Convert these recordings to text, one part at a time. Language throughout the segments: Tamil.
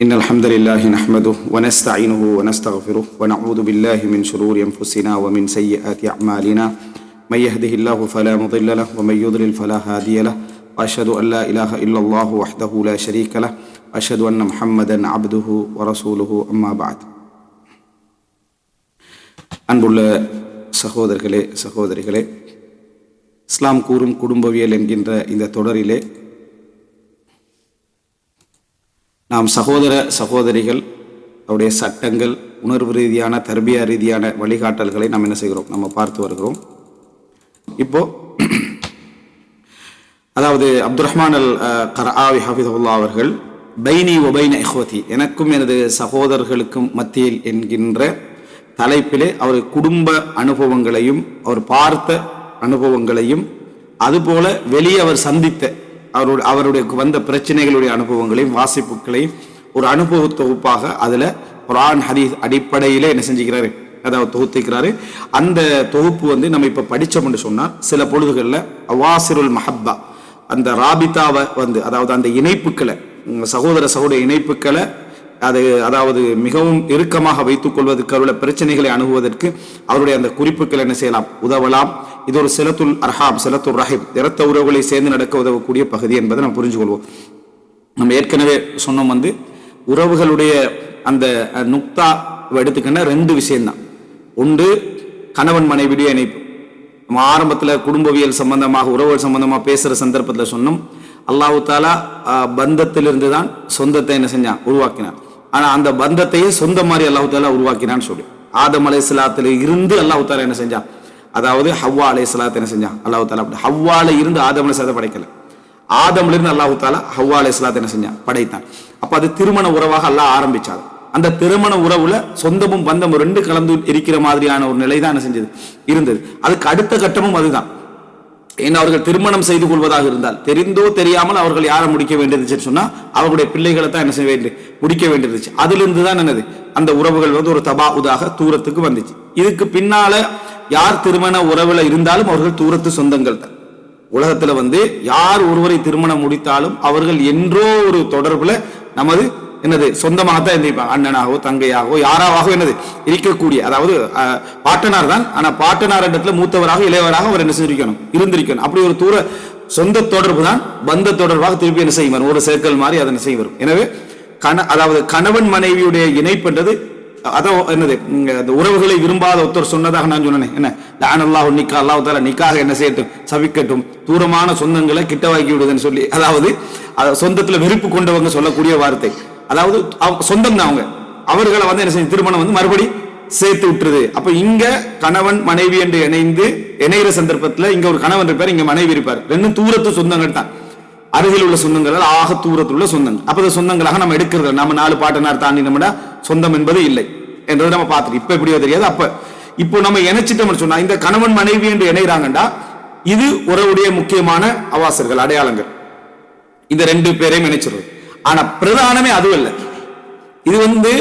إن الحمد لله نحمده ونستعينه ونستغفره ونعوذ بالله من شرور أنفسنا ومن سيئات أعمالنا من يهده الله فلا مضل له ومن يضلل فلا هادي له وأشهد أن لا إله إلا الله وحده لا شريك له وأشهد أن محمدا عبده ورسوله أما بعد. அன்புள்ள சகோதரர்களே சகோதரிகளே, இஸ்லாம் கூறும் குடும்பவியல் என்கின்ற இந்த தொடரிலே நாம் சகோதர சகோதரிகள் அவருடைய சட்டங்கள், உணர்வு ரீதியான தர்பியா ரீதியான வழிகாட்டல்களை நாம் என்ன செய்கிறோம், நம்ம பார்த்து வருகிறோம். இப்போ அதாவது அப்துல் ரஹ்மான் அல் கர்ஆவி ஹஃபிதஹுல்லா அவர்கள் பைனி வபைன இஹ்வதி, எனக்கும் எனது சகோதரர்களுக்கும் மத்தியில் என்கின்ற தலைப்பிலே அவர் குடும்ப அனுபவங்களையும் அவர் பார்த்த அனுபவங்களையும் அதுபோல வெளியே அவர் சந்தித்த அவருடைய வந்த பிரச்சனைகளுடைய அனுபவங்களையும் வாசிப்புகளையும் ஒரு அனுபவ தொகுப்பாக அதில் குர்ஆன் ஹதீஸ் அடிப்படையிலே என்ன செஞ்சுக்கிறாரு, அதாவது தொகுத்துக்கிறாரு. அந்த தொகுப்பு நம்ம இப்போ படித்தோம்னு சொன்னால் சில பொழுதுகளில் அவாசிருல் மஹப்பா, அந்த ராபிதாவை அதாவது அந்த இணைப்புக்களை, சகோதர இணைப்புக்களை அதாவது மிகவும் இறுக்கமாக வைத்துக் கொள்வதற்கு அவருடைய பிரச்சனைகளை அணுகுவதற்கு அவருடைய அந்த குறிப்புகள் என்ன செய்யலாம், உதவலாம். இது ஒரு சிலத்துல் அர்ஹாம், சிலத்துல் ரஹீம், இரத்த உறவுகளை சேர்ந்து நடக்க உதவக்கூடிய பகுதி என்பதை நம்ம புரிஞ்சு கொள்வோம். நம்ம ஏற்கனவே சொன்னோம், உறவுகளுடைய அந்த நுக்தா எடுத்துக்கின்ற ரெண்டு விஷயம்தான். ஒன்று கணவன் மனைவியுடைய இணைப்பு. நம்ம ஆரம்பத்தில் குடும்பவியல் சம்பந்தமாக உறவுகள் சம்பந்தமாக பேசுகிற சந்தர்ப்பத்தில் சொன்னோம், அல்லாஹ் தாலா பந்தத்திலிருந்து தான் சொந்தத்தை என்ன செஞ்சான், உருவாக்கினான். ஆனால் அந்த பந்தத்தையே சொந்த மாதிரி அல்லாஹ் தாலா உருவாக்கினான்னு சொல்லி ஆதம் அலைஹிஸ்ஸலாத்துல இருந்து அல்லாஹ் தாலா என்ன செஞ்சான், அதாவது ஹவ்வா அலைஹிஸ்ஸலாத்தை என்ன செஞ்சான் அல்லாஹ் தாலா. ஹவ்வால இருந்து ஆதம் அலைஹிஸ்ஸலாத்தை படைக்கல, ஆதம்ல இருந்து அல்லாஹ் தாலா ஹவ்வா அலைஹிஸ்ஸலாத்தை என்ன செஞ்சான், படைத்தான். அப்ப அது திருமண உறவாக அல்லாஹ் ஆரம்பிச்சார். அந்த திருமண உறவுல சொந்தமும் பந்தமும் ரெண்டு கலந்து இருக்கிற மாதிரியான ஒரு நிலை தான் என்ன செஞ்சது, இருந்தது. அதுக்கு அடுத்த கட்டமும் அதுதான். ஏன்னா அவர்கள் திருமணம் செய்து கொள்வதாக இருந்தால் தெரிந்தோ தெரியாமல் அவர்கள் யாரை முடிக்க வேண்டியிருந்துச்சுன்னு சொன்னா அவர்களுடைய பிள்ளைகளை தான் என்ன செய்ய வேண்டிய முடிக்க வேண்டியிருந்துச்சு. அதிலிருந்து தான் என்னது, அந்த உறவுகள் ஒரு தபாவுதாக தூரத்துக்கு வந்துச்சு. இதுக்கு பின்னால யார் திருமண உறவுல இருந்தாலும் அவர்கள் தூரத்து சொந்தங்கள் தான். உலகத்துல யார் ஒருவரை திருமணம் முடித்தாலும் அவர்கள் என்றோ ஒரு தொடர்புல நமது என்னது சொந்தமாகத்தான் இருந்திருப்பாங்க. அண்ணனாகவோ தங்கையாகவோ யாராவோ என்னது இருக்கக்கூடிய, அதாவது பாட்டனார் தான். ஆனா பாட்டனார் இடத்துல மூத்தவராக இளையவராக அவர் என்ன செஞ்சிருக்கணும், இருந்திருக்கணும். அப்படி ஒரு தூர சொந்த தொடர்பு தான் பந்த தொடர்பாக திருப்பி என்ன செய்யும் வரும், ஒரு சேர்க்கல் மாதிரி அதை செய்ய வரும். எனவே அதாவது கணவன் மனைவியுடைய இணைப்புன்றது அதான் என்னது, இந்த உறவுகளை விரும்பாத ஒருத்தர் சொன்னதாக நான் சொன்னேன். என்ன லானல்லாஹு நிக்கா, அல்லாஹ் தஆலா நிக்காக என்ன செய்யட்டும், சபிக்கட்டும், தூரமான சொந்தங்களை கிட்டவாக்கி விடுதுன்னு சொல்லி, அதாவது சொந்தத்துல வெறுப்பு கொண்டவங்க சொல்லக்கூடிய வார்த்தை. அதாவது சொந்தம் தான் அவர்களை என்ன செய்ய திருமணம் மறுபடி சேர்த்து விட்டுருது. அப்ப இங்க கணவன் மனைவி என்று இணைகிற சந்தர்ப்பத்துல இங்க ஒரு கணவன் இருப்பார், இங்க மனைவி இருப்பார். ரெண்டும் தூரத்து சொந்தங்கள் தான், அருகில் உள்ள சொந்தங்கள், ஆக தூரத்தில் உள்ள சொந்தங்கள். அப்ப சொந்தங்களாக நம்ம எடுக்கிறது, நம்ம 4 பாட்டனார் தாண்டி நம்ம சொந்தம் என்பது இல்லை என்றதை நம்ம பார்த்துட்டு இப்ப எப்படியோ தெரியாது. அப்ப இப்போ நம்ம இணைச்சிட்டோம்னு சொன்னா இந்த கணவன் மனைவி என்று இணைகிறாங்கண்டா இது உறவுடைய முக்கியமான அவாசர்கள், அடையாளங்கள். இந்த ரெண்டு பேரையும் இணைச்சிடுறது. ஆனா பிரதானமே அதுவல்ல, இது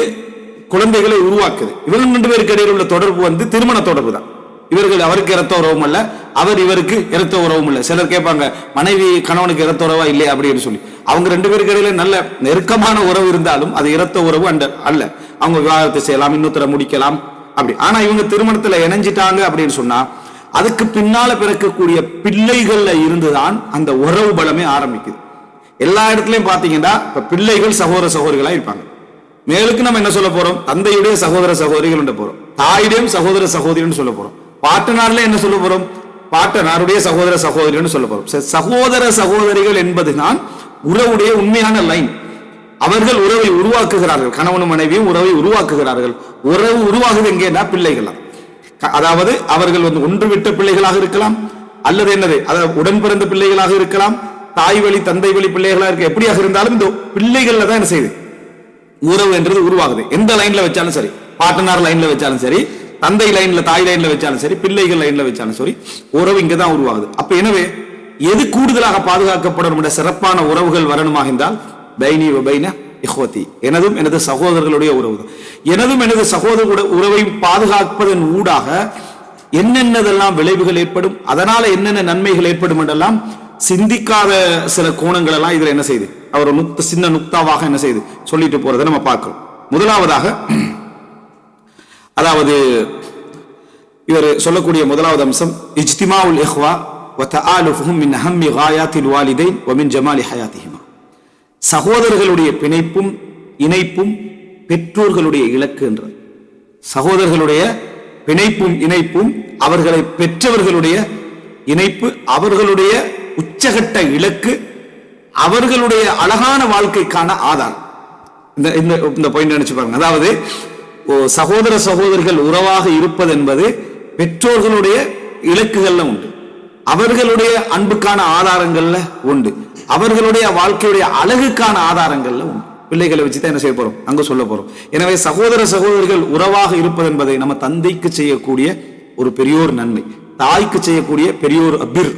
குழந்தைகளை உருவாக்குது. இவர்கள் 2 பேருக்கு இடையில் உள்ள தொடர்பு திருமண தொடர்பு தான். இவர்கள் அவருக்கு இரத்த உறவும் அல்ல, அவர் இவருக்கு இரத்த உறவும் இல்லை. சிலர் கேட்பாங்க, மனைவி கணவனுக்கு இரத்த உறவா இல்லையா அப்படின்னு சொல்லி. அவங்க 2 பேருக்கு இடையில நல்ல நெருக்கமான உறவு இருந்தாலும் அது இரத்த உறவு அல்ல. அவங்க விவாகரத்தை செய்யலாம், இன்னொருத்தர முடிக்கலாம் அப்படி. ஆனா இவங்க திருமணத்துல இணைஞ்சிட்டாங்க அப்படின்னு சொன்னா அதுக்கு பின்னால பிறக்கக்கூடிய பிள்ளைகள்ல இருந்துதான் அந்த உறவு பலமே ஆரம்பிக்குது. எல்லா இடத்துலயும் பாத்தீங்கன்னா இப்ப பிள்ளைகள் சகோதர சகோதரிகளா இருப்பாங்க. மேலுக்கு நம்ம என்ன சொல்ல போறோம், தந்தையுடைய சகோதர சகோதரிகள் போறோம், தாயுடையும் சகோதர சகோதரின்னு சொல்ல போறோம். பாட்டனார்ல என்ன சொல்ல போறோம், பாட்டனாருடைய சகோதர சகோதரின்னு சொல்ல போறோம். சகோதர சகோதரிகள் என்பதுதான் உறவுடைய உண்மையான லைன். அவர்கள் உறவை உருவாக்குகிறார்கள், கணவனும் மனைவியும் உறவை உருவாக்குகிறார்கள். உறவு உருவாகுது எங்கேன்னா பிள்ளைகள். அதாவது அவர்கள் ஒன்று விட்ட பிள்ளைகளாக இருக்கலாம், அல்லது என்னது அதாவது உடன் பிறந்த பிள்ளைகளாக இருக்கலாம், தாய் வழி தந்தை வழி பிள்ளைகளாக இருக்க, எப்படியாக இருந்தாலும் இந்த பிள்ளைகள்ல தான் என்ன செய்யுது, உறவு என்றது உருவாகுது. எந்த லைன்ல வச்சாலும் சரி, பாட்டனார் லைன்ல வச்சாலும் சரி, தந்தை லைன்ல தாய் லைன்ல வச்சாலும் சரி, பிள்ளைகள் லைன்ல வச்சாலும் சரி, உறவு இங்கதான் உருவாகுது. அப்ப எனவே எது கூடுதலாக பாதுகாக்கப்படும் சிறப்பான உறவுகள் வரணுமாக இருந்தால் பைனி வபைன இஹ்வதி, எனதும் எனது சகோதரர்களுடைய உறவு. எனதும் எனது சகோதர உறவை பாதுகாப்பதன் ஊடாக என்னென்னதெல்லாம் விளைவுகள் ஏற்படும், அதனால என்னென்ன நன்மைகள் ஏற்படும் என்றெல்லாம் சிந்திக்காத சில கோணங்கள் எல்லாம் இதுல என்ன செய்யுது, அவர் சின்ன நுக்தாவாக என்ன செய்யுது சொல்லிட்டு போறதை நம்ம பார்க்கிறோம். முதலாவதாக, அதாவது இவர் சொல்லக்கூடிய முதலாவது அம்சம் இஜ்திமாஉல் இஹ்வா வ தஆலுஃபுஹும் மின் அஹம்மி காயாத்தில் வாலிதைன் வ மின் ஜமாலி ஹயாத்திஹிமா. சகோதரர்களுடைய பிணைப்பும் இணைப்பும் பெற்றோர்களுடைய இலக்கு என்ற சகோதரர்களுடைய பிணைப்பும் இணைப்பும் அவர்களை பெற்றவர்களுடைய இணைப்பு அவர்களுடைய உச்சகட்ட இலக்கு, அவர்களுடைய அழகான வாழ்க்கைக்கான ஆதாரம். இந்த பாயிண்ட் நினைச்சு பாருங்க. அதாவது சகோதர சகோதரர்கள் உறவாக இருப்பது என்பது பெற்றோர்களுடைய இலக்குகள்ல உண்டு, அவர்களுடைய அன்புக்கான ஆதாரங்கள்ல உண்டு, அவர்களுடைய வாழ்க்கையுடைய அழகுக்கான ஆதாரங்கள்ல உண்டு. பிள்ளைகளை வச்சுதான் என்ன செய்ய போறோம், அங்க சொல்ல போறோம். எனவே சகோதர சகோதரிகள் உறவாக இருப்பது என்பதை நம்ம தந்தைக்கு செய்யக்கூடிய ஒரு பெரியோர் நன்மை, தாய்க்கு செய்யக்கூடிய பெரியோர் அபிர்.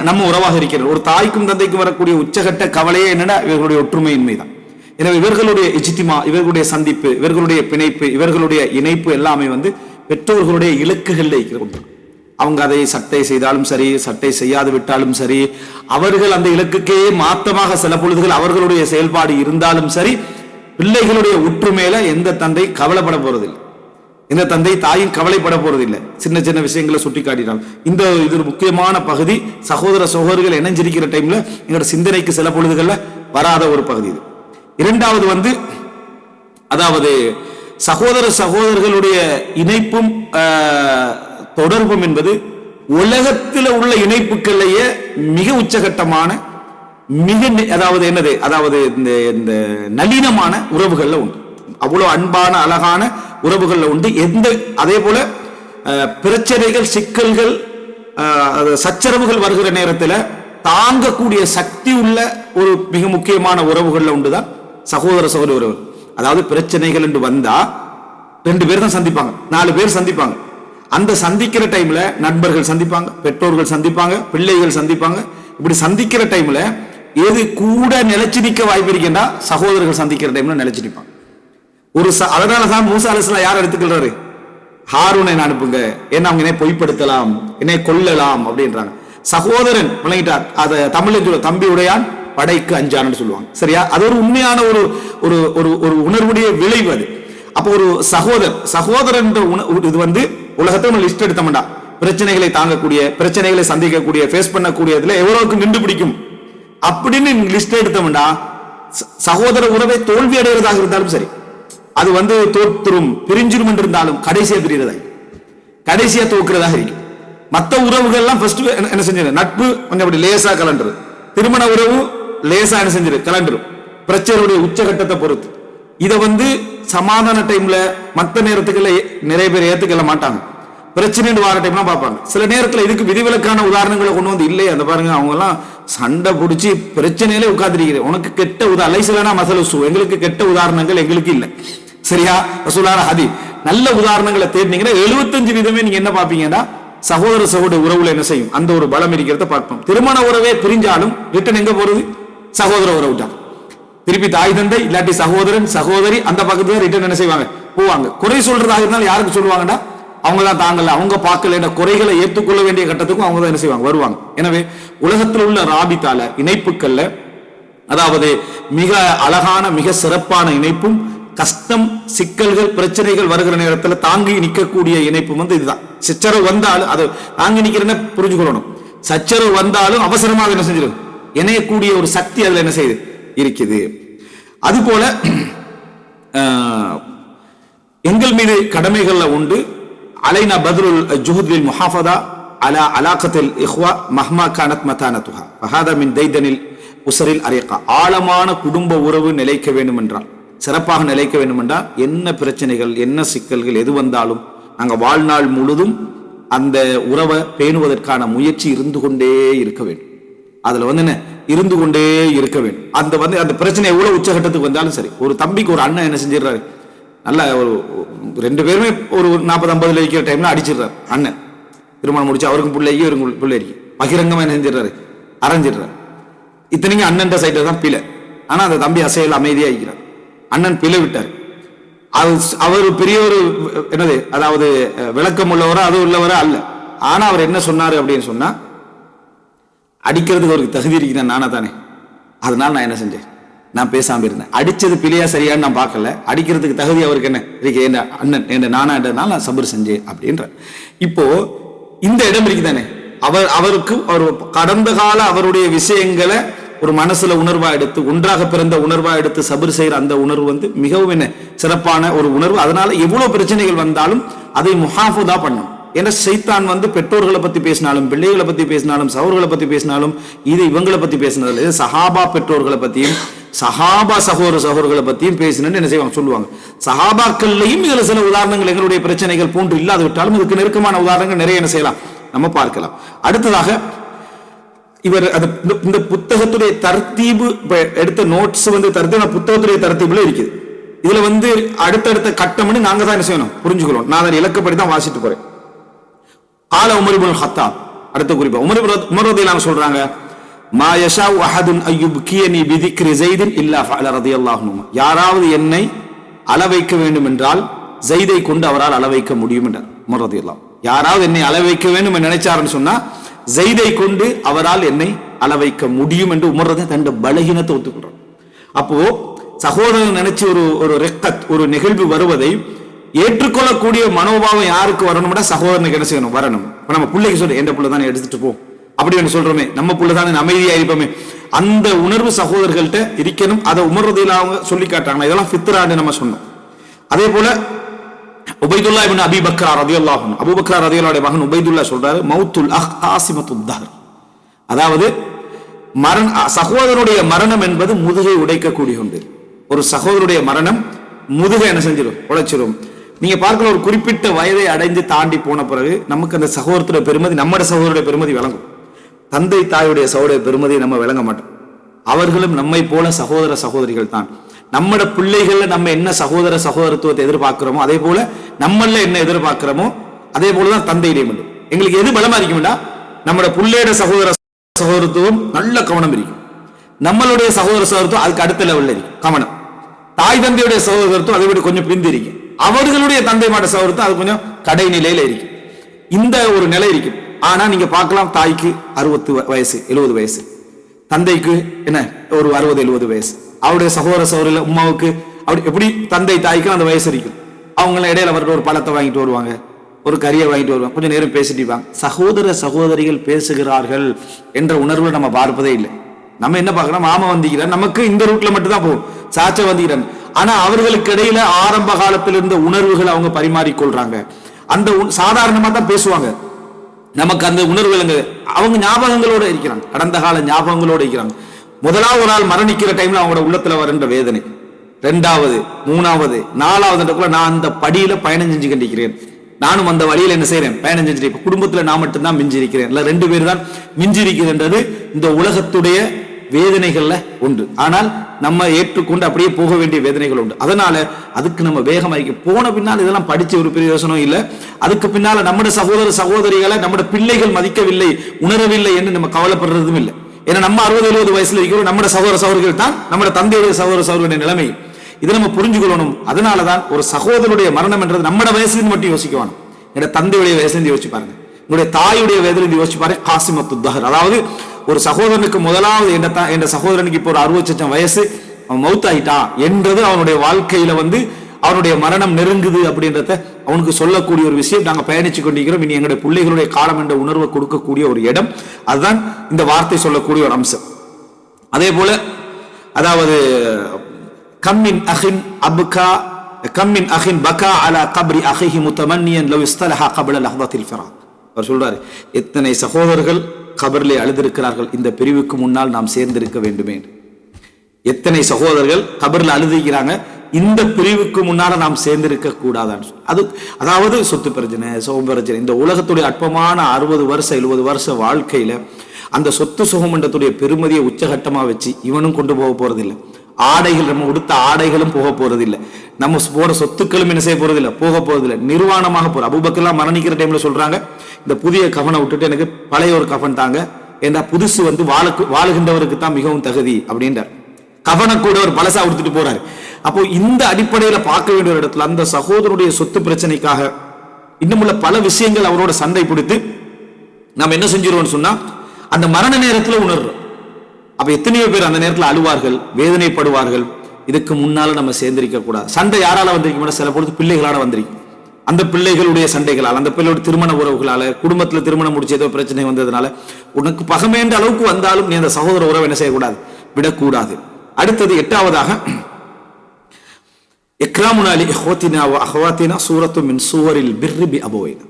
நம்ம உறவாக இருக்கிறோம். ஒரு தாய்க்கும் தந்தைக்கும் வரக்கூடிய உச்சகட்ட கவலையே என்னன்னா இவர்களுடைய ஒற்றுமையின்மை தான். எனவே இவர்களுடைய இஜ்திமா, இவர்களுடைய சந்திப்பு, இவர்களுடைய பிணைப்பு, இவர்களுடைய இணைப்பு எல்லாமே பெற்றோர்களுடைய இலக்குகள் இருக்கிறது. அவங்க அதை சட்டை செய்தாலும் சரி, சட்டை செய்யாது விட்டாலும் சரி, அவர்கள் அந்த இலக்குக்கே மாத்தமாக சில பொழுதுகள் அவர்களுடைய செயல்பாடு இருந்தாலும் சரி, பிள்ளைகளுடைய ஒற்றுமையில எந்த தந்தை கவலைப்பட போறதில்லை, எந்த தந்தை தாயும் கவலைப்பட போறதில்லை. சின்ன சின்ன விஷயங்களை சுட்டி காட்டினாலும் இது ஒரு முக்கியமான பகுதி. சகோதர சகோதரிகள் இணைஞ்சிருக்கிற டைம்ல எங்களோட சிந்தனைக்கு சில பொழுதுகள்ல வராத ஒரு பகுதி இது. இரண்டாவது அதாவது சகோதர சகோதரர்களுடைய இணைப்பும் தொடர்பும் என்பது உலகத்தில் உள்ள இணைப்புகளையே மிக உச்சகட்டமான மிக அதாவது என்னது அதாவது இந்த நளினமான உறவுகள்ல உண்டு. அவ்வளவு அன்பான அழகான உறவுகள்ல உண்டு. அதே போல பிரச்சனைகள், சிக்கல்கள், சச்சரவுகள் வருகிற நேரத்தில் தாங்கக்கூடிய சக்தி உள்ள ஒரு மிக முக்கியமான உறவுகள்ல உண்டுதான் சகோதர சகோதரி உறவு. அதாவது பிரச்சனைகள் என்று வந்தா 2 பேர் தான் சந்திப்பாங்க, 4 பேர் சந்திப்பாங்க. அந்த சந்திக்கிற டைம்ல நண்பர்கள் சந்திப்பாங்க, பெற்றோர்கள் சந்திப்பாங்க, பிள்ளைகள் சந்திப்பாங்க. இப்படி சந்திக்கிற டைம்ல எது கூட நிலைச்சு நிற்க வாய்ப்பு இருக்கின்றா சகோதரர்கள் சந்திக்கிற டைம்ல நிலைச்சு நிற்பாங்க. அதனாலதான் மூசா அலைஹிஸ்ஸலாம் யார் எடுத்துக்கிறாரு, ஹாரூனை அனுப்புங்க, ஏன்னா அவங்க என்னை பொய்ப்படுத்தலாம், என்னை கொல்லலாம் அப்படின்றாங்க. சகோதரன் விளங்கிட்டார், அதை தமிழ் தம்பி உடையான் படைக்கு அஞ்சான்னு சொல்லுவாங்க. சரியா? அது ஒரு உண்மையான ஒரு ஒரு உணர்வுடைய விளைவு அது. அப்போ ஒரு சகோதரன் இது உலகத்தை லிஸ்ட் எடுத்தோம்டா பிரச்சனைகளை தாங்கக்கூடிய, பிரச்சனைகளை சந்திக்கக்கூடிய, ஃபேஸ் பண்ணக்கூடியதுல எவ்வளவுக்கு நின்று பிடிக்கும் அப்படின்னு லிஸ்ட் எடுத்தோம்டா சகோதர உறவை தோல்வி அடைகிறதாக இருந்தாலும் சரி, அது தோற்றுரும் பிரிஞ்சிரும் என்று இருந்தாலும் கடைசியா பிரியறதா, கடைசியா தோக்குறதாக இருக்கும். மற்ற உறவுகள்லாம் ஃபர்ஸ்ட் என்ன செஞ்சது, நட்பு கொஞ்சம் அப்படி லேசா கலண்டரு, திருமண உறவு லேசா என்ன செஞ்சிரு கலண்டரும், பிரச்சனையுடைய உச்சகட்டத்தை பொறுத்து. இதை சமாதான டைம்ல மற்ற நேரத்துக்குள்ள நிறைய பேர் ஏத்துக்கல மாட்டாங்க, பிரச்சனை வார டைம்ல பார்ப்பாங்க. சில நேரத்தில் இதுக்கு விதிவிலக்கான உதாரணங்களை கொண்டு இல்லையே அந்த பாருங்க, அவங்க எல்லாம் சண்டை பிடிச்சி பிரச்சனையிலே உட்கார்ந்துருக்கிறேன், உனக்கு கெட்ட அலைசலனா மசலசு, எங்களுக்கு கெட்ட உதாரணங்கள் எங்களுக்கு இல்லை. சரியா? ரசூலுல்லாஹி ஹதீஸ் நல்ல உதாரணங்களை தேடினீங்கன்னா 75% நீங்க என்ன பார்ப்பீங்கன்னா சகோதர சகோதரி உறவுல என்ன செய்யும், அந்த ஒரு பலம் இருக்கிறத பார்ப்போம். திருமண உறவே பிரிஞ்சாலும் ரிட்டன் எங்க போறது, சகோதர உறவு தான். திருப்பி தாய் தந்தை இல்லாட்டி சகோதரன் சகோதரி அந்த பக்கத்துல ரிட்டன் என்ன செய்வாங்க, போவாங்க. குறை சொல்றதாக இருந்தாலும் யாருக்கு சொல்லுவாங்கன்னா அவங்க தான் தாங்கல, அவங்க பார்க்கல, குறைகளை ஏற்றுக்கொள்ள வேண்டிய கட்டத்துக்கும் அவங்க தான் என்ன செய்வாங்க, வருவாங்க. எனவே உலகத்தில் உள்ள ராபித்தால இணைப்புகள்ல அதாவது மிக அழகான மிக சிறப்பான இணைப்பும், கஷ்டம் சிக்கல்கள் பிரச்சனைகள் வருகிற நேரத்தில் தாங்கி நிற்கக்கூடிய இணைப்பும் இதுதான். சச்சரவு வந்தாலும் அதை தாங்கி நிக்கிறேன்னு புரிஞ்சுக்கொள்ளணும். சச்சரவு வந்தாலும் அவசரமாக என்ன செஞ்சிடும், இணையக்கூடிய ஒரு சக்தி அதுல என்ன செய்யுது இருக்குது. அதுபோல எங்கள் மீது கடமைகள்ல உண்டு. அலைனா பத்ருல் ஜுஹுத் லில் முஹாஃபதா அலா அலாகத்தில் இஹ்வா மஹ்மா கானத் மதானதுஹா ஃபஹாதா மின் தைதனில் உஸரில் அரீகா. ஆழமான குடும்ப உறவு நிலைக்க வேண்டும் என்றால், சிறப்பாக நிலைக்க வேண்டும் என்றால், என்ன பிரச்சனைகள் என்ன சிக்கல்கள் எது வந்தாலும் நாங்கள் வாழ்நாள் முழுதும் அந்த உறவை பேணுவதற்கான முயற்சி இருந்து கொண்டே இருக்க வேண்டும். அதுல என்ன இருந்து கொண்டே இருக்க வேண்டும். அந்த பிரச்சனை எவ்வளவு உச்சகட்டத்துக்கு வந்தாலும் சரி, ஒரு தம்பிக்கு ஒரு அண்ணன் என்ன செஞ்சிடறாரு, நல்ல ஒரு 2 பேருமே ஒரு 40-50 இருக்கிற டைம்ல அடிச்சிடுறாரு. அண்ணன் திருமணம் முடிச்சு அவருக்கும் பிள்ளைக்கு இவருக்கும் பிள்ளைக்கு பகிரங்கமா என்ன செஞ்சிடறாரு, அரைஞ்சிடுறாரு. இத்தனைக்கும் அண்ணன் சைட்ல தான் பிழை. ஆனா அந்த தம்பி அசையல் அமைதியா இருக்கிறார். அண்ணன் பிழை விட்டார். அவர் பெரிய ஒரு என்னது அதாவது விளக்கம் உள்ளவரோ அது உள்ளவரோ அல்ல. ஆனா அவர் என்ன சொன்னாரு அப்படின்னு சொன்னா, அடிக்கிறதுக்கு அவருக்கு தகுதி இருக்கிறேன் நானா தானே, அதனால நான் என்ன செஞ்சேன், நான் பேசாம இருந்தேன். அடிச்சது பிழையா சரியான்னு நான் பார்க்கல, அடிக்கிறதுக்கு தகுதி அவருக்கு என்ன இருக்கு, என் அண்ணன் என் நானான்றதுனால நான் சபர் செஞ்சேன் அப்படின்ற. இப்போ இந்த இடம் இருக்குதானே, அவருக்கு ஒரு கடந்த கால அவருடைய விஷயங்களை ஒரு மனசுல உணர்வா எடுத்து, ஒன்றாக பிறந்த உணர்வா எடுத்து சபர் செய்யற அந்த உணர்வு வந்து மிகவும் என்ன சிறப்பான ஒரு உணர்வு. அதனால எவ்வளவு பிரச்சனைகள் வந்தாலும் அதை முஹாஃபதா பண்ணும். ஏன்னா சைத்தான் வந்து பெற்றோர்களை பத்தி பேசினாலும், பிள்ளைகளை பத்தி பேசினாலும், சகோதரர்களை பத்தி பேசினாலும், இது இவங்களை பத்தி பேசினதில்லை, சஹாபா பெற்றோர்களை பத்தியும் சஹாபா சகோதரர்களை பத்தியும் பேசினு என்ன செய்வாங்க சொல்லுவாங்க. சஹாபாக்கள்லையும் இதுல சில உதாரணங்கள் எங்களுடைய பிரச்சனைகள் போன்று இல்லாது விட்டாலும் இதுக்கு நெருக்கமான உதாரணங்கள் நிறைய என்ன செய்யலாம், நம்ம பார்க்கலாம். அடுத்ததாக இவர் இந்த புத்தகத்துடைய தர்த்தீபு எடுத்த நோட்ஸ் வந்து புத்தகத்துடைய தர்த்தீபுல இருக்குது. இதுல வந்து அடுத்தடுத்த கட்டம்னு நாங்க தான் என்ன செய்யணும் புரிஞ்சுக்கிறோம். நான் அதை இலக்கப்படி தான் வாசிட்டு போறேன். கால உமர் இப்னுல் ஹத்தாப், அடுத்த குறிப்பா உமர் ரலியல்லாஹு சொல்றாங்க, மா யஷா அஹதுன் அய்யுப்கியனி பிதிக்ரி ஸைத் இல்லா ஃபஅல ரலியல்லாஹு அன்ஹு. யாராவது என்னை அள வைக்க வேண்டும் என்றால் ஸைதை கொண்டு அவரால் அள வைக்க முடியும் என்றார் உமர் ரலியல்லாஹு. யாராவது என்னை அள வைக்க வேண்டும் என்று நினைச்சாருன்னு சொன்னா ஸைதை கொண்டு அவரால் என்னை அள வைக்க முடியும் என்று உமர் ரலியல்லாஹு தன் பலகீனத்தை ஒத்துக்கொண்டார். அப்போ சகோதரன் நினைச்சு ஒரு ரெக்கத் ஒரு நிகழ்வு வருவதை ஏற்றுக்கொள்ளக்கூடிய மனோபாவம் யாருக்கு வரணும்னா சகோதரனுக்கு என்ன செய்யணும் வரணும். நம்ம பிள்ளைக்கு சொல்ல எந்த பிள்ளை தானே எடுத்துட்டு போ அப்படின்னு சொல்றோமே, நம்ம பிள்ளை தானே அமைதியா இருப்போமே, அந்த உணர்வு சகோதரர்கள்ட்ட இருக்கணும். அதை உமர் ரலியல்லாஹு அவங்க சொல்லி காட்டாங்க. இதெல்லாம் ஃபித்ரான்னு நம்ம சொன்னோம். அதே போல உபைதுல்லா இப்னு அபீ பக்ர் ரலியல்லாஹு அன்ஹு, அபூ பக்ர் ரலியல்லாஹு மகன் உபைதுல்லா சொல்றாரு, மௌத்துல் அஹ் காசிமத்துத் தஹர், அதாவது சகோதரனுடைய மரணம் என்பது முதுகை உடைக்கக்கூடிய ஒன்று. ஒரு சகோதரனுடைய மரணம் முதுகை என்ன செஞ்சிடும், உடைச்சிடும். நீங்க பார்க்கல, ஒரு குறிப்பிட்ட வயதை அடைந்து தாண்டி போன பிறகு நமக்கு அந்த சகோதரத்துடைய பெருமதி, நம்மட சகோதரருடைய பெருமதி விளங்கும். தந்தை தாயுடைய சகோதர பெருமதியை நம்ம விளங்க மாட்டோம். அவர்களும் நம்மை போல சகோதர சகோதரிகள் தான். நம்மட பிள்ளைகள்ல நம்ம என்ன சகோதர சகோதரத்துவத்தை எதிர்பார்க்கிறோமோ அதே போல நம்மள என்ன எதிர்பார்க்கிறோமோ அதே போலதான் தந்தையிடையும். எங்களுக்கு எது பலமா இருக்கும்னா நம்மட பிள்ளையோட சகோதர சகோதரத்துவம் நல்ல கவனம் இருக்கும், நம்மளுடைய சகோதர சகோதரத்துவம் அதுக்கு அடுத்த லெவல்ல இருக்கும் கவனம். தாய் தந்தையுடைய சகோதரத்துவம் அதை விட கொஞ்சம் பிரிந்து இருக்கும். அவர்களுடைய தந்தை மாட்ட சகோதரத்துவம் அது கொஞ்சம் கடைநிலையில இருக்கும். இந்த ஒரு நிலை இருக்கும். ஆனா நீங்க பார்க்கலாம், தாய்க்கு 60 வயசு 70 வயசு, தந்தைக்கு என்ன ஒரு 60-70 வயசு, அவருடைய சகோதர சகோதரில் உமாவுக்கு அப்படி எப்படி தந்தை தாய்க்கு அந்த வயசு இருக்கும். அவங்கள இடையில அவர்கிட்ட ஒரு பழத்தை வாங்கிட்டு வருவாங்க, ஒரு கறியை வாங்கிட்டு வருவாங்க, கொஞ்சம் நேரம் பேசிட்டு சகோதர சகோதரிகள் பேசுகிறார்கள் என்ற உணர்வு நம்ம பார்ப்பதே இல்லை. நம்ம என்ன பார்க்கிறோம், மாமா வந்திக்கிறார், நமக்கு இந்த ரூட்ல மட்டும் தான் போகும், சாச்சா வந்திக்கிறான். ஆனா அவர்களுக்கு இடையில ஆரம்ப காலத்தில் இருந்த உணர்வுகள் அவங்க பரிமாறிக்கொள்றாங்க. அந்த சாதாரணமா தான் பேசுவாங்க, நமக்கு அந்த உணர்வுகள் அவங்க ஞாபகங்களோட இருக்கிறாங்க, கடந்த கால ஞாபகங்களோட இருக்கிறாங்க. முதலாவது ஒரு நாள் மரணிக்கிற டைம்ல அவங்களோட உள்ளத்துல வருகின்ற வேதனை, 2வது 3வது 4வது நான் அந்த படியில பயணம் செஞ்சு கண்டிக்கிறேன், நானும் அந்த வழியில என்ன செய்யறேன் பயணம் செஞ்சிருக்கேன். குடும்பத்துல நான் மட்டும்தான் மிஞ்சி இருக்கிறேன், இல்ல 2 பேர் தான் மிஞ்சி இருக்கிறது. இந்த உலகத்துடைய வேதனைகள்ல உண்டு. ஆனால் நம்ம ஏற்றுக்கொண்டு அப்படியே போக வேண்டிய வேதனைகள் உண்டு. அதனால அதுக்கு நம்ம வேகமாக்கி போன பின்னால் இதெல்லாம் படிச்சு ஒரு பெரிய யோசனை இல்லை. அதுக்கு பின்னால நம்முடைய சகோதர சகோதரிகளை நம்முடைய பிள்ளைகள் மதிக்கவில்லை, உணரவில்லை என்று நம்ம கவலைப்படுறதும் இல்லை. ஏன்னா நம்ம 60-70 வயசுல இருக்கிறோம், நம்முடைய சகோதர சகோதரிகள் தான் நம்முடைய தந்தையுடைய சகோதர சகோதரனுடைய நிலைமை. இதை நம்ம புரிஞ்சுக்கொள்ளணும். அதனாலதான் ஒரு சகோதரனுடைய மரணம் என்றது நம்மட வயசுல மட்டும் யோசிக்கணும், என்னோட தந்தையுடைய வயசுல யோசிச்சு பாருங்க, என்னுடைய தாயுடைய வயதுல யோசிச்சு பாருங்க. காசிமத்து தஹர், அதாவது ஒரு சகோதரனுக்கு முதலாவது என்ற சகோதரனுக்கு இப்போ ஒரு 60 வயசு, அவன் மௌத்தாயிட்டான் என்றது அவனுடைய வாழ்க்கையில வந்து அவனுடைய மரணம் நெருங்குது அப்படின்றத அவனுக்கு சொல்லக்கூடிய ஒரு விஷயம். நாங்க பயணிச்சு கொண்டிருக்கிறோம், இனி எங்களுடைய பிள்ளைகளுடைய காலம் என்ற உணர்வை கொடுக்கக்கூடிய ஒரு இடம். அதுதான் இந்த வார்த்தை சொல்லக்கூடிய ஒரு அம்சம். அதே போல அதாவது கம்மின் அஹின் அபுகா கம்மின் அஹின் பகா அலா கப்ரி அஹிஹி முத்தமன்னியன் லவ் இஸ்தலஹா கப்ல லஹ்தத்தில் ஃபிராக். அவர் சொல்றாரு, எத்தனை சகோதரர்கள் கபரிலே அழுதிருக்கிறார்கள், இந்த பிரிவுக்கு முன்னால் நாம் சேர்ந்திருக்க வேண்டுமே. எத்தனை சகோதரர்கள் கபரில் அழுதிக்கிறாங்க, இந்த பிரிவுக்கு முன்னால நாம் சேர்ந்திருக்க கூடாதான்னு. அதாவது சொத்து பிரச்சனை, சுகம் பிரச்சனை, இந்த உலகத்துடைய அற்பமான 60 வருஷம் 70 வருஷ வாழ்க்கையில அந்த சொத்து சுகமண்டத்துடைய பெருமதியை உச்சகட்டமா வச்சு இவனும் கொண்டு போக போறதில்லை. ஆடைகள், நம்ம உடுத்த ஆடைகளும் போக போறதில்லை, நம்ம போற சொத்துக்களும் என்ன செய்ய போறதில்லை, போக போறதில்லை, நிர்வாணமாக போற. அபூபக்கர்லாம் மரணிக்கிற டைம்ல சொல்றாங்க, இந்த புதிய கஃனை விட்டுட்டு எனக்கு பழைய ஒரு கஃன் தாங்க, ஏன்னா புதுசு வந்து வாழுகின்றவருக்கு தான் மிகவும் தகுதி அப்படின்றார். கஃனை கூட ஒரு பழசா உடுத்துட்டு போறாரு. அப்போ இந்த அடிப்படையில பார்க்க வேண்டிய ஒரு இடத்துல அந்த சகோதரனுடைய சொத்து பிரச்சனைக்காக இன்னும் உள்ள பல விஷயங்கள் அவரோட சண்டை பிடித்து நம்ம என்ன செஞ்சிருவோம்னு சொன்னா அந்த மரண நேரத்தில் உணர்றோம். அப்ப எத்தனையோ பேர் அந்த நேரத்தில் அழுவார்கள், வேதனைப்படுவார்கள். இதுக்கு முன்னால நம்ம சேர்ந்திருக்க கூடாது. சண்டை யாரால வந்திருக்க, சில பொழுது பிள்ளைகளால வந்திருக்கும். அந்த பிள்ளைகளுடைய சண்டைகளால், அந்த பிள்ளையோட திருமண உறவுகளால, குடும்பத்தில் திருமணம் முடிச்ச ஏதோ பிரச்சனை வந்ததுனால உனக்கு பகமேன்ற அளவுக்கு வந்தாலும் நீ அந்த சகோதர உறவை என்ன செய்யக்கூடாது, விடக்கூடாது. அடுத்தது 8வதாக இக்ராமுனா லி இஹ்வத்தினா வ அஹ்வாத்தினா சூரத்தும் மின் சூவரில் பிர்ரி பி அபவைனா.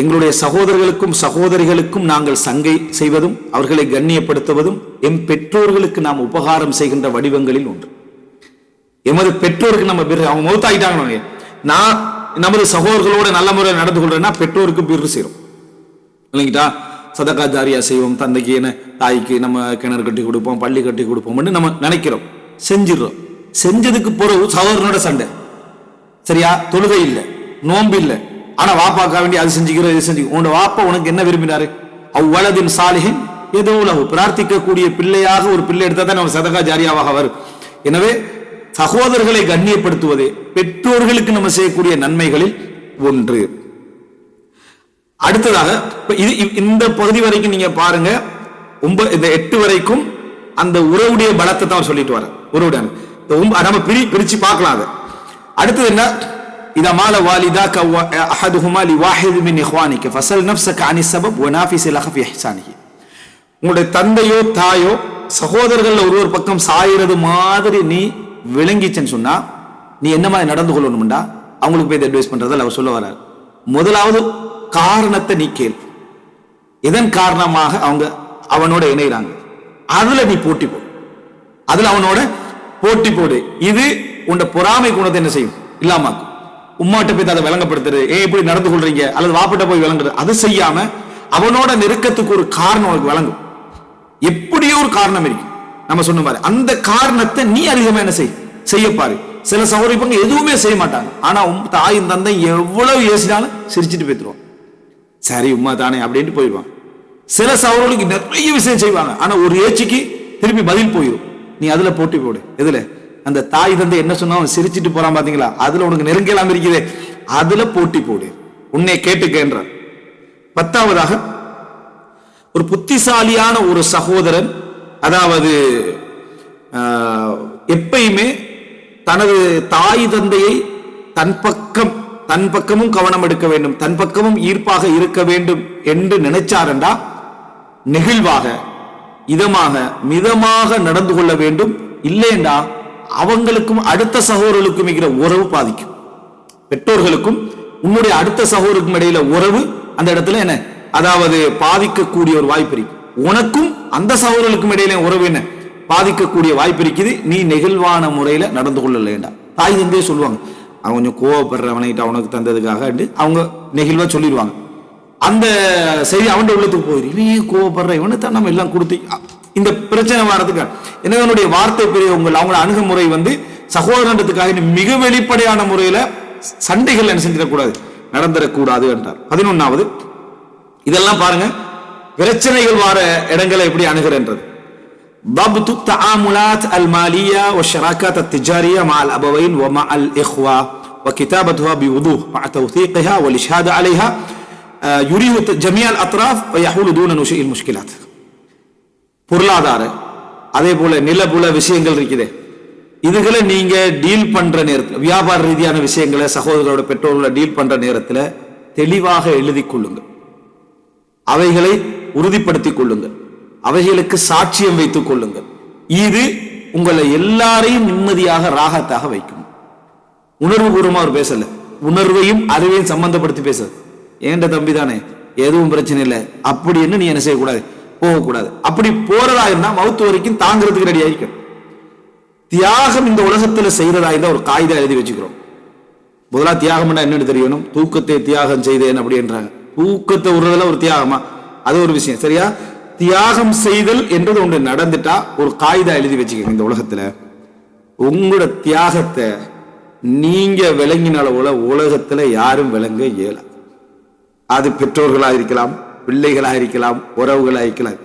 எங்களுடைய சகோதரர்களுக்கும் சகோதரிகளுக்கும் நாங்கள் சங்கை செய்வதும் அவர்களை கண்ணியப்படுத்துவதும் எம் பெற்றோர்களுக்கு நாம் உபகாரம் செய்கின்ற வடிவங்களில் ஒன்று. எமது பெற்றோருக்கு நம்ம அவங்க மௌத்தாயிட்டாங்க, நான் நமது சகோதரர்களோட நல்ல முறையில் நடந்து கொள்றேன்னா பெற்றோருக்கு பிர்ரு செய்யறோம் இல்லைங்கிட்டா. சதகா ஜாரியா செய்வோம், தந்தைக்கு என்ன தாய்க்கு நம்ம கிணறு கட்டி கொடுப்போம், பள்ளி கட்டி கொடுப்போம்னு நம்ம நினைக்கிறோம், செஞ்சிடறோம். செஞ்சதுக்கு பிறகு சகோதரனோட சண்டை, சரியா, தொழுகை இல்லை, நோன்பு இல்லை, ஆனா வாப்பாக்கா வேண்டி அது செஞ்சுக்கிறோம் இது செஞ்சு. உன்னோட வாப்பா உனக்கு என்ன விரும்பினாரு, அவ்வளதின் சாலிஹின் ஏதோ உலகு பிரார்த்திக்கக்கூடிய பிள்ளையாக ஒரு பிள்ளை எடுத்தா தான் நம்ம சதகா ஜாரியாவாக வரும். எனவே சகோதரர்களை கண்ணியப்படுத்துவதே பெற்றோர்களுக்கு நம்ம செய்யக்கூடிய நன்மைகளில் ஒன்று. அடுத்ததாக இந்த பகுதி வரைக்கும் நீங்க பாருங்க, இந்த 8 வரைக்கும் அந்த உறவுடைய பலத்தை தான் சொல்லிட்டு வர உறவுடைய நம்ம பிரிச்சு பார்க்கலாம். அடுத்தது என்ன, இத மால வாலிதாக அஹதுஹுமா லிவாஹித் மின் இஹ்வானிக ஃபஸல் நஃப்ஸக அனி ஸபப் வனாஃபிஸ் லஹ ஃபி இஹ்சானிஹி. உங்களுடைய தந்தையோ தாயோ சகோதரர்கள் ஒருவர் பக்கம் சாயிறது மாதிரி நீ விளங்கிச்சன்னு சொன்னா நீ என்ன மாதிரி நடந்து கொள்ளணும்டா அவங்களுக்கு போய் அட்வைஸ் பண்றதில் அவர் சொல்ல வர்றார். முதலாவது காரணத்தை நீ கேள், இதன் காரணமாக அவங்க அவனோட இணைகிறாங்க, அதுல நீ போட்டி போடு, அதுல அவனோட போட்டி போடு. இது உண்ட பொறாமை குணத்தை என்ன செய்யும், இல்லாமாக்கும். உம்மாட்ட போய் அதை விளங்கப்படுத்துறது, ஏன் இப்படி நடந்து கொள்றீங்க, அல்லது வாப்பிட்ட போய் விளங்குறது, அது செய்யாம அவனோட நெருக்கத்துக்கு ஒரு காரணம் உனக்கு விளங்கும். எப்படியோ ஒரு காரணம் இருக்கு, நம்ம சொன்ன மாதிரி அந்த காரணத்தை நீ அதிகமா என்ன செய்ய பாரு. சில சகோதரிப்பங்க எதுவுமே செய்ய மாட்டாங்க, ஆனா தாயும் தந்தை எவ்வளவு ஏசினாலும் சிரிச்சுட்டு போய்த்துருவாங்க, சரி உமா தானே அப்படின்ட்டு போயிடுவாங்க. சில சகோதரர்களுக்கு நிறைய விஷயம் செய்வாங்க, ஆனா ஒரு ஏச்சிக்கு திருப்பி பதில் போயிடும். நீ அதுல போட்டி போடு, எதுல அந்த தாய் தந்தை என்ன சொன்னாலும் சிரிச்சுட்டு போறான் பாத்தீங்களா, அதுல உனக்கு நெருங்கலாம் இருக்குது, அதுல போட்டி போடு, உன்னை கேட்டுக்கேன்ற. 10வதாக ஒரு புத்திசாலியான ஒரு சகோதரன், அதாவது எப்பயுமே தனது தாய் தந்தையை தன் பக்கமும் கவனம் எடுக்க வேண்டும், தன் பக்கமும் ஈர்ப்பாக இருக்க வேண்டும் என்று நினைச்சாரண்டா நெகிழ்வாக இதமாக மிதமாக நடந்து கொள்ள வேண்டும். இல்லைண்டா அவங்களுக்கும் அடுத்த சகோதரர்களுக்கும் இருக்கிற உறவு பாதிக்கும். பெற்றோர்களுக்கும் உன்னுடைய அடுத்த சகோதரருக்கும் இடையில உறவு அந்த இடத்துல என்ன, அதாவது பாதிக்கக்கூடிய ஒரு வாய்ப்பு இருக்கு. உனக்கும் அந்த சகோதரர்களுக்கும் இடையில உறவு என்ன பாதிக்கக்கூடிய வாய்ப்பு இருக்குது. நீ நெகிழ்வான முறையில நடந்து கொள்ளலேண்டா. தாய் தந்தையே சொல்லுவாங்க, அவன் கொஞ்சம் கோவப்படுறவனைட்டு அவனுக்கு தந்ததுக்காக அவங்க நெகிழ்வா சொல்லிடுவாங்க. அந்த சரி அவன் உள்ளத்துக்கு போயிரு, இவன் கோவப்படுற இவனை தான் நம்ம எல்லாம் கொடுத்து இந்த பிரச்சனை வர்றதுக்கு என்னுடைய வார்த்தை பெரிய அவங்களோட அணுகுமுறை சகோதரத்துக்காக மிக வெளிப்படையான முறையில சண்டைகள் என்ன செஞ்சிடக்கூடாது, நடந்துடக்கூடாது என்றார். 11வது இதெல்லாம் பாருங்க, பிரச்சனைகள் வர இடங்களை எப்படி அணுகிறன்றது. ضبط التعاملات المالية والشراكات التجارية مع الأبوين ومع الإخوة وكتابتها بوضوح مع توثيقها والإشهاد عليها يريه جميع الأطراف ويحول دون نشوء المشكلات. பொருளாதார அதே போல நிலபுல விஷயங்கள் இருக்குது, இதுகளை நீங்க டீல் பண்ற நேரத்தில், வியாபார ரீதியான விஷயங்களை சகோதரரோட பெற்றோர்களோட டீல் பண்ற நேரத்தில் தெளிவாக எழுதி கொள்ளுங்கள், அவைகளை உறுதிப்படுத்திக் கொள்ளுங்கள், அவைகளுக்கு சாட்சியம் வைத்துக் கொள்ளுங்கள். இது உங்களை எல்லாரையும் நிம்மதியாக ராகத்தாக வைக்கும். உணர்வு பூர்வமா அவர் பேசல, உணர்வையும் அறிவையும் சம்பந்தப்படுத்தி பேச, ஏண்ட தம்பி தானே எதுவும் பிரச்சனை இல்லை அப்படின்னு நீ என்ன செய்யக்கூடாது, போகக்கூடாது. அப்படி போறதா இருந்தா மவுத்து வரைக்கும் தாங்கிறதுக்கு ரெடி ஆகிக்கும். தியாகம் இந்த உலகத்துல செய்யறதா இருந்தா ஒரு காகிதா எழுதி வச்சுக்கிறோம். முதலா தியாகம் என்னன்னு தெரியணும். தூக்கத்தை தியாகம் செய்தேன் அப்படின்றாங்க, தூக்கத்தை விடுறதுல ஒரு தியாகமா, அது ஒரு விஷயம். சரியா, தியாகம் செய்தல் என்றது ஒன்று நடந்துட்டா ஒரு காகிதா எழுதி வச்சுக்கோங்க. இந்த உலகத்துல உங்களோட தியாகத்தை நீங்க விளங்கின அளவுல உலகத்துல யாரும் விளங்க இயலாது. அது பெற்றோர்களா இருக்கலாம், பிள்ளைகளா இருக்கலாம், உறவுகளா இருக்கலாம்.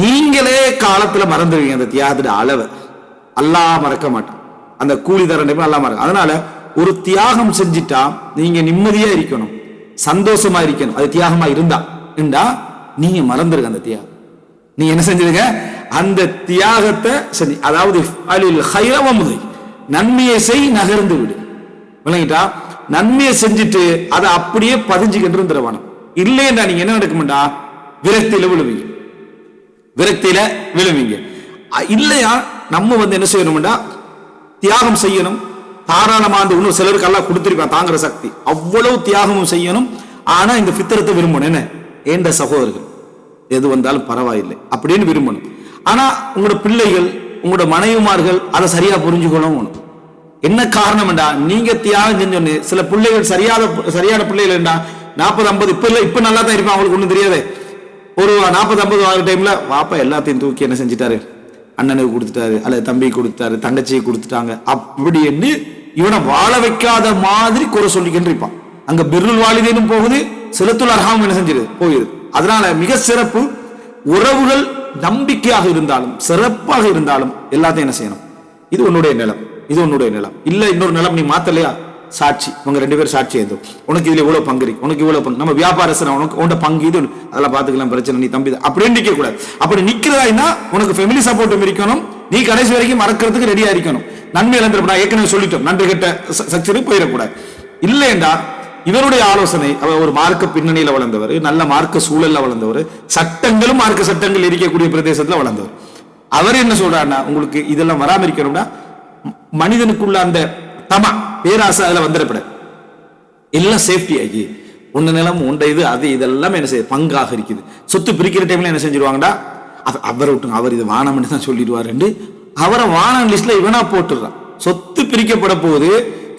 நீங்களே காலத்துல மறந்துடுவீங்க அந்த தியாகத்தோட அளவை. அல்லாஹ் மறக்க மாட்டான், அந்த கூலி தர அல்லாஹ் மறக்க. அதனால ஒரு தியாகம் செஞ்சிட்டா நீங்க நிம்மதியா இருக்கணும், சந்தோஷமா இருக்கணும். அது தியாகமா இருந்தா நீங்க மறந்துருங்க அந்த தியாகம். நீங்க என்ன செஞ்சிருங்க, அந்த தியாகத்தை செஞ்சு, அதாவது நன்மையை செய், நகர்ந்து விடு. விளங்கிட்டா? நன்மையை செஞ்சுட்டு அதை அப்படியே பதிஞ்சுக்கிட்டு இருந்துருவானம். இல்லையா நீங்க என்ன நடக்கும்டா, விரக்தியில விழுவீங்க, விரக்தியில விழுவீங்க. இல்லையா நம்ம என்ன செய்யணும்டா, தியாகம் செய்யணும். தாராளமா அந்த இன்னும் சிலருக்கு எல்லாம் கொடுத்திருக்கான் தாங்குற சக்தி, அவ்வளவு தியாகமும் செய்யணும். ஆனா இந்த பித்திரத்தை விரும்பணும். என்ன, ஏண்ட சகோதரர்கள் எது வந்தாலும் பரவாயில்லை அப்படின்னு விரும்பணும். ஆனா உங்களோட பிள்ளைகள், உங்களோட மனைவிமார்கள் அதை சரியா புரிஞ்சுக்கணும். என்ன காரணம்டா, நீங்க தியாகம் செஞ்சோன்னு சில பிள்ளைகள் சரியான பிள்ளைகள் 40-50 இப்ப நல்லா தான் இருப்பான், அவங்களுக்கு ஒண்ணும் தெரியாது. ஒரு 40-50 ஆகிற டைம்ல வாப்பா எல்லாத்தையும் தூக்கி என்ன செஞ்சிட்டாரு, அண்ணனுக்கு கொடுத்துட்டாரு, அல்லது தம்பிக்கு கொடுத்துட்டாரு, தங்கச்சியை கொடுத்துட்டாங்க அப்படின்னு இவனை வாழ வைக்காத மாதிரி குறை சொல்லிக்கிட்டு இருப்பான். அங்க பிர்ருல் வாலிதைனும் போகுது, சிலத்துல் அர்ஹாம் என்ன செஞ்சிருது போயிடுது. அதனால மிக சிறப்பு உறவுகள் நம்பிக்கையாக இருந்தாலும் சிறப்பாக இருந்தாலும் எல்லாத்தையும் என்ன செய்யணும். இது உன்னுடைய நிலம், இது உன்னுடைய நிலம். இல்ல இன்னொரு நிலம் நீ மாத்தலையா, சாட்சி, உங்க 2 பேரும் சாட்சி எழுதும். உனக்கு இதுல இவ்வளவு பங்கு இருக்கு, உனக்கு இவ்வளவு பங்கு, நம்ம வியாபாரஸ்தர் உனக்கு உன்ட பங்கு இது, அதெல்லாம் பாத்துக்கலாம், பிரச்சனை, நீ தம்பி அப்படின்னு நிக்க கூடாது. அப்படி நிக்கிறதா உனக்கு ஃபேமிலி சப்போர்ட்டும் இருக்கணும், நீ கடைசி வரைக்கும் மறக்கிறதுக்கு ரெடியா இருக்கணும். நன்மை இழந்துருப்பா, ஏற்கனவே சொல்லிட்டோம், நன்றி கெட்ட சக்சரி போயிடக்கூடாது. இல்லைண்டா இவருடைய ஆலோசனை, அவர் ஒரு மார்க்க பின்னணியில வளர்ந்தவர், நல்ல மார்க்க சூழல்ல வளர்ந்தவர், சட்டங்களும் மார்க்க சட்டங்கள் இருக்கக்கூடிய பிரதேசத்துல வளர்ந்தவர். அவர் என்ன சொல்றாருன்னா, உங்களுக்கு இதெல்லாம் வராம இருக்கணும்னா மனிதனுக்குள்ள அந்த தமா பேராசை அதுல வந்துடப்பட எல்லாம் சேஃப்டி ஆகி ஒன்னு நிலம் உண்ட இது அது இதெல்லாம் என்ன செய்ய பங்காக இருக்குது. சொத்து பிரிக்கிற டைம்ல என்ன செஞ்சிருவாங்கடா, அவரை விட்டுங்க, அவர் இது வானம்னு தான் சொல்லிடுவாரு, அவரை வானம் லிஸ்ட்ல இவனா போட்டுறான். சொத்து பிரிக்கப்பட போகுது,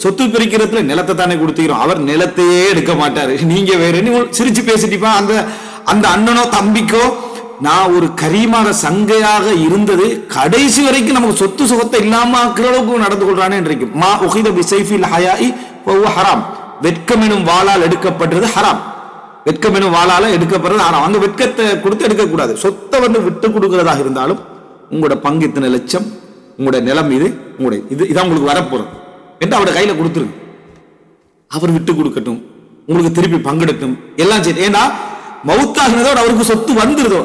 சொத்து பிரிக்கிறதுல நிலத்தை தானே கொடுத்துக்கிறோம், அவர் நிலத்தையே எடுக்க மாட்டாரு, நீங்க வேற சிரிச்சு பேசிட்டிப்பா. அந்த அந்த அண்ணனோ தம்பிக்கோ நான் ஒரு கரீமாக சங்கையாக இருந்தது கடைசி வரைக்கும் நமக்கு சொத்து சுகத்தை இல்லாம ஆக்குற அளவுக்கு நடந்து கொள்றானே இன்றைக்கு. மா உஹித பிசைஃபில் ஹயாஇ ஃபஹுவ ஹராம், வெட்கம் எனும் வாளால் எடுக்கப்படுறது ஹராம், வெட்கம் எனும் வாளால எடுக்கப்படுறது ஹராம். அந்த வெட்கத்தை கொடுத்து எடுக்க கூடாது. சொத்தை விட்டு கொடுக்கிறதாக இருந்தாலும் உங்களோட பங்கு இத்தனை லட்சம், உங்களோட நிலம் இது, உங்களுடைய இதான் உங்களுக்கு வரப்போறது என்று அவருடைய கையில கொடுத்துருங்க. அவர் விட்டு கொடுக்கட்டும், உங்களுக்கு திருப்பி பங்கெடுக்கும், எல்லாம் சரி. ஏன்னா மவுத்தாகினதோட அவருக்கு சொத்து வந்துருதோ,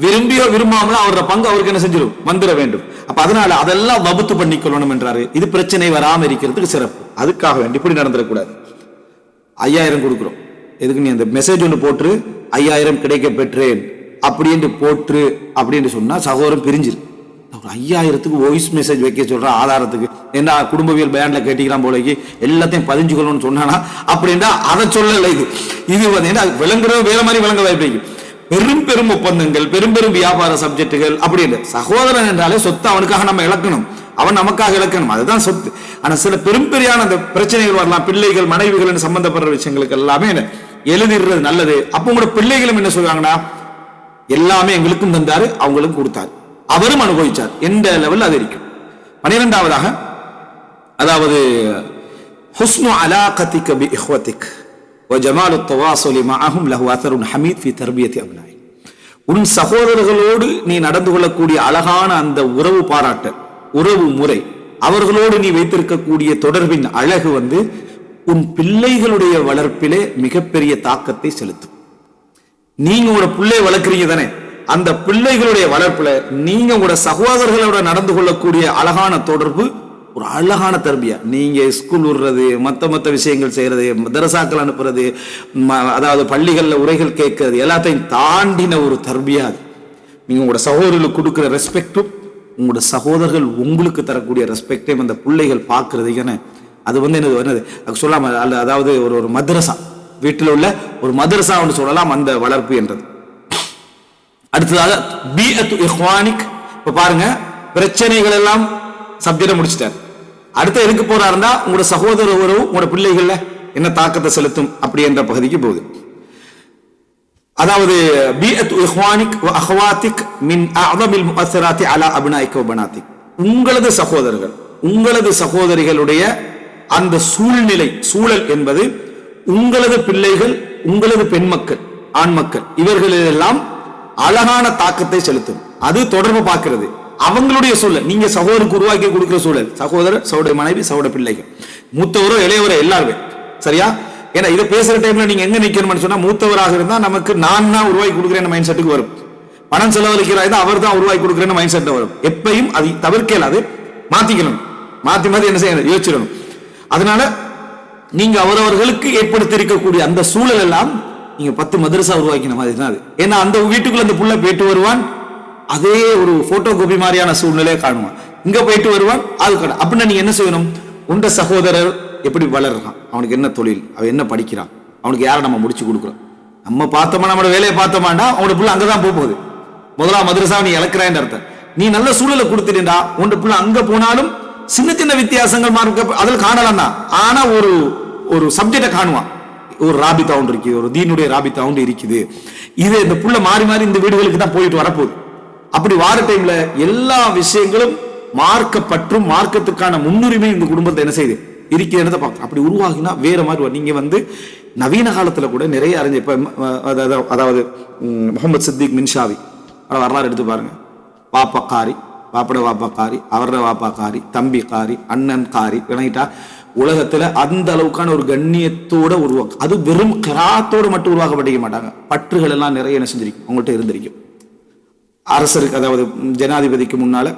விரும்பியோ விரும்பாமலோ அவரோட பங்கு அவருக்கு என்ன செஞ்சிடும், வந்துட வேண்டும். அப்ப அதனால அதெல்லாம் வபுத்து பண்ணிக்கொள்ளணும் என்றாரு. இது பிரச்சனை வராம இருக்கிறதுக்கு சிறப்பு. அதுக்காக வேண்டி இப்படி நடந்துடக்கூடாது. 5000 கொடுக்குறோம், எதுக்கு நீ அந்த மெசேஜ் ஒன்று போட்டு 5000 கிடைக்க பெற்றேன் அப்படின்னு போட்டு அப்படின்னு சொன்னா சகோதரன் பிரிஞ்சிரு. 5000க்கு வாய்ஸ் மெசேஜ் வைக்க சொல்ற ஆதாரத்துக்கு என்ன குடும்பவியல் பேண்ட்ல கேட்டிக்கலாம் போலக்கு எல்லாத்தையும் பதிஞ்சுக்கணும்னு சொன்னானா அப்படின்னா அதை சொல்லல. இது விளங்குற வேற மாதிரி விளங்க வாய்ப்பு. பெரும் பெரும் ஒப்பந்தங்கள், பெரும் பெரும் வியாபார சப்ஜெக்டுகள் அப்படி இல்லை. சகோதரன் என்றாலே சொத்து அவனுக்காக நம்ம இழக்கணும், அவன் நமக்காக இழக்கணும், அதுதான் சொத்து. ஆனா சில பெரும் பெரியான அந்த பிரச்சனைகள் வரலாம், பிள்ளைகள் மனைவிகள் சம்பந்தப்படுற விஷயங்களுக்கு எல்லாமே எழுதிடுறது நல்லது. அப்ப உங்களோட பிள்ளைகளும் என்ன சொல்றாங்கன்னா, எல்லாமே எங்களுக்கும் தந்தாரு, அவங்களுக்கும் கொடுத்தாரு, அவரும் அனுபவிச்சார் எந்த லெவல் அது இருக்கும். 12வதாக அதாவது ஹுஸ்னு அலாகதிக பி இஹ்வதிக் வ ஜமாலு தவாசுலி மஅஹும் லஹு அஸருன் ஹமீத் ஃபி தர்பியத்தி அப்னாய். உன் சகோதரர்களோடு நீ நடந்து கொள்ளக்கூடிய அழகான அந்த உறவு பாராட்ட உறவு முறை, அவர்களோடு நீ வைத்திருக்கக்கூடிய தொடர்பின் அழகு உன் பிள்ளைகளுடைய வளர்ப்பிலே மிகப்பெரிய தாக்கத்தை செலுத்தும். நீங்க உங்களோட பிள்ளை வளர்க்குறீங்க தானே, அந்த பிள்ளைகளுடைய வளர்ப்புல நீங்க உங்களோட சகோதரர்களோட நடந்து கொள்ளக்கூடிய அழகான தொடர்பு ஒரு அழகான தர்பியா. நீங்க ஸ்கூல் விடுறது, மற்ற விஷயங்கள் செய்யறது, மதரசாக்கள் அனுப்புறது, அதாவது பள்ளிகள்ல உரைகள் கேட்கறது, எல்லாத்தையும் தாண்டின ஒரு தர்பியா. நீங்க உங்களோட சகோதரர்களுக்கு கொடுக்குற ரெஸ்பெக்டும் உங்களோட சகோதரர்கள் உங்களுக்கு தரக்கூடிய ரெஸ்பெக்டையும் அந்த பிள்ளைகள் பார்க்கறதுக்கான அது என்னது சொல்லாம, அதாவது ஒரு மதரசா, வீட்டில் உள்ள ஒரு மதரசா ஒன்று சொல்லலாம் அந்த வளர்ப்பு என்றது. அடுத்ததாக பீஅத்து இஹ்வானிக். இப்ப பாருங்க, பிரச்சனைகள் எல்லாம் சப்ஜெக்ட முடிச்சிட்டார். அடுத்த எதுக்கு போறாருந்தா உங்களோட சகோதர உறவு உங்களோட பிள்ளைகள்ல என்ன தாக்கத்தை செலுத்தும் அப்படி என்ற பகுதிக்கு போகுது. அதாவது பீஅத்து இஹ்வானிக் வ அஹ்வாத்திக் மின் அஅதமில் முஅஸ்ஸராத்தி அலா அப்னாயிக வ பனாத்திக். உங்களது சகோதரர்கள் உங்களது சகோதரிகளுடைய அந்த சூழல் என்பது உங்களது பிள்ளைகள், உங்களது பெண் மக்கள், ஆண் மக்கள், இவர்களெல்லாம் அழகான தாக்கத்தை செலுத்தும். அது தொடர்பு பார்க்கிறது. அவங்களுடைய சூழல், நீங்க சகோதரருக்கு உருவாக்கி கொடுக்கிற சூழல், சகோதரர், சகோதர மனைவி, சகோதர பிள்ளைகள், மூத்தவரோ இளையவரோ எல்லாருமே சரியா. ஏன்னா இதை பேசுற டைம்ல நீங்க எங்க நிக்கணும்னு சொன்னா, மூத்தவராக இருந்தா நமக்கு நான் தான் உருவாக்கி கொடுக்குறேன் மைண்ட் செட்டுக்கு வரும். பணம் செலவழிக்கிறாய் அவர் தான் உருவாக்கி கொடுக்குறேன்னு மைண்ட் செட் வரும். எப்பயும் அது தவிர்க்கலாது, மாத்திக்கணும். மாத்தி மாத்தி என்ன செய்யணும், யோசிச்சிடணும். அதனால நீங்க அவரவர்களுக்கு ஏற்படுத்தி இருக்கக்கூடிய அந்த சூழல் எல்லாம் நீங்க 10 மதரசா உருவாக்கின மாதிரி தான் அது. ஏன்னா அந்த வீட்டுக்குள்ள அந்த புள்ள போயிட்டு வருவான், அதே ஒரு போட்டோ காப்பி மாதிரியான சூழ்நிலையை காணுவான். இங்க போயிட்டு வருவான், அது கடை. அப்படின்னா நீங்க என்ன செய்யணும், உண்ட சகோதரர் எப்படி வளர்றான், அவனுக்கு என்ன தொழில், அவன் என்ன படிக்கிறான், அவனுக்கு யாரை நம்ம முடிச்சு கொடுக்குறோம், நம்ம பார்த்தோமா நம்மளோட வேலையை பார்த்தோமாண்டா அவனோட புள்ள அங்கதான் போகுது. முதலாம் மதரசா நீ இழக்கிறான்னு அர்த்தம். நீ நல்ல சூழலை கொடுத்துட்டா உன் பிள்ளை அங்க போனாலும் சின்ன சின்ன வித்தியாசங்கள் மார்க்க அதில் காணலாம் தான். ஆனா ஒரு ஒரு சப்ஜெக்டை காணுவான், ஒரு ராபித்தா ஒன்று இருக்குது, ஒரு தீனுடைய ராபித்தா ஒன்று இருக்குது. இது இந்த புள்ள மாறி மாறி இந்த வீடுகளுக்கு தான் போயிட்டு வரப்போகுது. அப்படி வார டைம்ல எல்லா விஷயங்களும் மார்க்கப்பற்றும் மார்க்கத்துக்கான முன்னுரிமை இந்த குடும்பத்தை என்ன செய்யுது இருக்கிறத பார்க்க. அப்படி உருவாகினா வேற மாதிரி. நீங்க நவீன காலத்துல கூட நிறைய அறிஞர், இப்ப அதாவது முகமது சித்திக் மின்ஷாவி வரலாறு எடுத்து பாருங்க. பாப்பக்காரி, பாப்பட வாப்பாக்காரி, அவரோட வாப்பாக்காரி, தம்பி காரி, அண்ணன் காரி விளங்கிட்டா உலகத்துல அந்த அளவுக்கான ஒரு கண்ணியத்தோட உருவாக்க. அது வெறும் கிராத்தோடு மட்டும் உருவாக்கப்பட்டிக்க மாட்டாங்க. பற்றுகள் எல்லாம் நிறைய என்ன செஞ்சிருக்கும், உங்கள்கிட்ட இருந்திருக்கும். அரசருக்கு, அதாவது ஜனாதிபதிக்கு முன்னால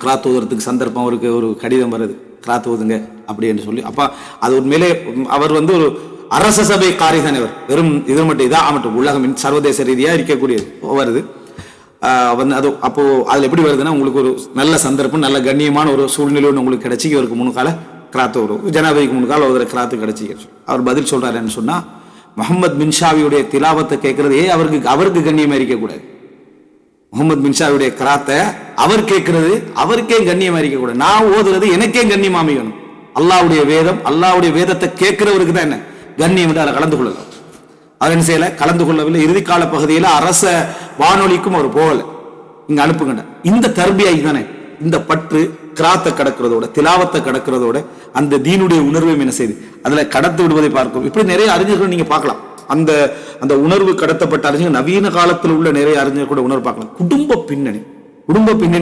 கிராத் ஓதுறதுக்கு சந்தர்ப்பம், அவருக்கு ஒரு கடிதம் வருது, கிராத் ஓதுங்க அப்படின்னு சொல்லி. அப்ப அது உண்மையிலே அவர் ஒரு அரச சபை காரி தானே. அவர் வெறும் இது மட்டும் இதா மட்டும் உலகம் சர்வதேச ரீதியா இருக்கக்கூடியது வருது. அது அப்போ அதுல எப்படி வருதுன்னா, உங்களுக்கு ஒரு நல்ல சந்தர்ப்பம், நல்ல கண்ணியமான ஒரு சூழ்நிலை உங்களுக்கு கிடைச்சி, இவருக்கு முன்கால கிராத்து வரும், ஜனாதிபதிக்கு முன்கால ஒரு கிராத்து கிடைச்சி. அவர் பதில் சொல்றாருன்னு சொன்னா, முகமது மின்ஷாவியுடைய திலாவத்தை கேட்கறது அவருக்கு கண்ணியமா இருக்கக்கூடாது. முகமது மின்ஷாவுடைய கிராத்தை அவர் கேட்கிறது அவருக்கே கண்ணியமா இருக்கக்கூடாது. நான் ஓதுறது எனக்கே கண்ணியமா அமையணும். அல்லாவுடைய வேதம், அல்லாவுடைய வேதத்தை கேட்கிறவருக்கு தான் என்ன கண்ணியம் என்று அதை கலந்து கொள்ளலாம். அவர் என்ன செய்யல, கலந்து கொள்ளவில்லை. இறுதிக்கால பகுதியில் அரச வானொலிக்கும் அவர் போகல, இங்க அனுப்புங்க. இந்த தர்பியாகி தானே இந்த பற்று கிராத்தை கடக்கிறதோட, திலாவத்தை கடக்கிறதோட அந்த தீனுடைய உணர்வை என்ன செய்து அதுல கடத்து விடுவதை பார்க்கும். இப்படி நிறைய அறிஞர்கள் நீங்க பார்க்கலாம். அந்த அந்த உணர்வு கடத்தப்பட்ட அறிஞர் நவீன காலத்தில் உள்ள நிறைய அறிஞர் கூட உணர்வு பார்க்கலாம். குடும்ப பின்னணி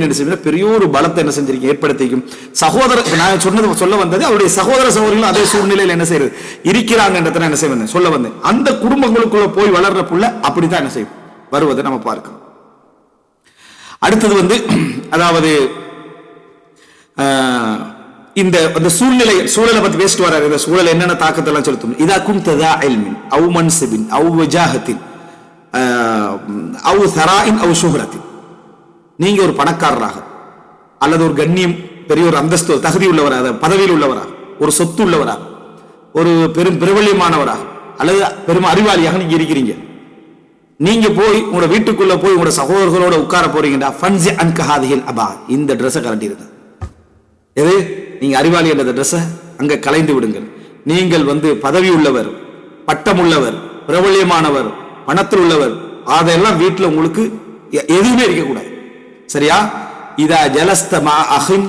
என்ன செய்ய பெரிய ஒரு பலத்தை என்ன செஞ்சிருக்கீங்க, ஏற்படுத்திக்கும். சகோதரர், நான் சொல்ல வந்தது அவருடைய சகோதர சகோதரிகளும் அதே சூழ்நிலையில் என்ன செய்யறது இருக்கிறாங்கன்றத என்ன செய்ய வந்தேன், சொல்ல வந்தேன். அந்த குடும்பங்களுக்குள்ள போய் வளர்ற புள்ள அப்படித்தான் என்ன செய்யும் வருவதை நம்ம பார்க்கிறோம். அடுத்தது அதாவது இந்த சூழலை பத்தி பேசிட்டு வர்றாரு. இந்த சூழல் என்னென்ன தாக்கத்தை எல்லாம் செலுத்தும். இதா குன்ததா இல்மின் அவ் மன்சிபின் அவ் வஜாஹத்தின் அவ் ஸராஇன் அவ் ஷுஹ்ரத்தின், நீங்க ஒரு பணக்காரராக அல்லது ஒரு கண்ணியம், பெரிய ஒரு அந்தஸ்து, தகுதி உள்ளவராக, பதவியில் உள்ளவராக, ஒரு சொத்து உள்ளவராக, ஒரு பெரும் பிரபல்யமானவராக அல்லது பெரும் அறிவாளியாக நீங்க இருக்கிறீங்க. நீங்க போய் உங்களோட வீட்டுக்குள்ள போய் உங்களோட சகோதரர்களோட உட்கார போறீங்கன்னா, ஃபன்ஸி அன்க ஹாதிஹில் அபா, இந்த ட்ரெஸ்ஸை கலட்டி இருங்க. எது, நீங்க அறிவாளி என்ற ட்ரெஸ்ஸை அங்க கலைந்து விடுங்கள். நீங்கள் பதவி உள்ளவர், பட்டம் உள்ளவர், பிரபல்யமானவர், பணத்தில் உள்ளவர், அதெல்லாம் வீட்டில் உங்களுக்கு எதுவுமே இருக்கக்கூடாது. சரியா? இதா ஜலஸ்த மா அஹின்,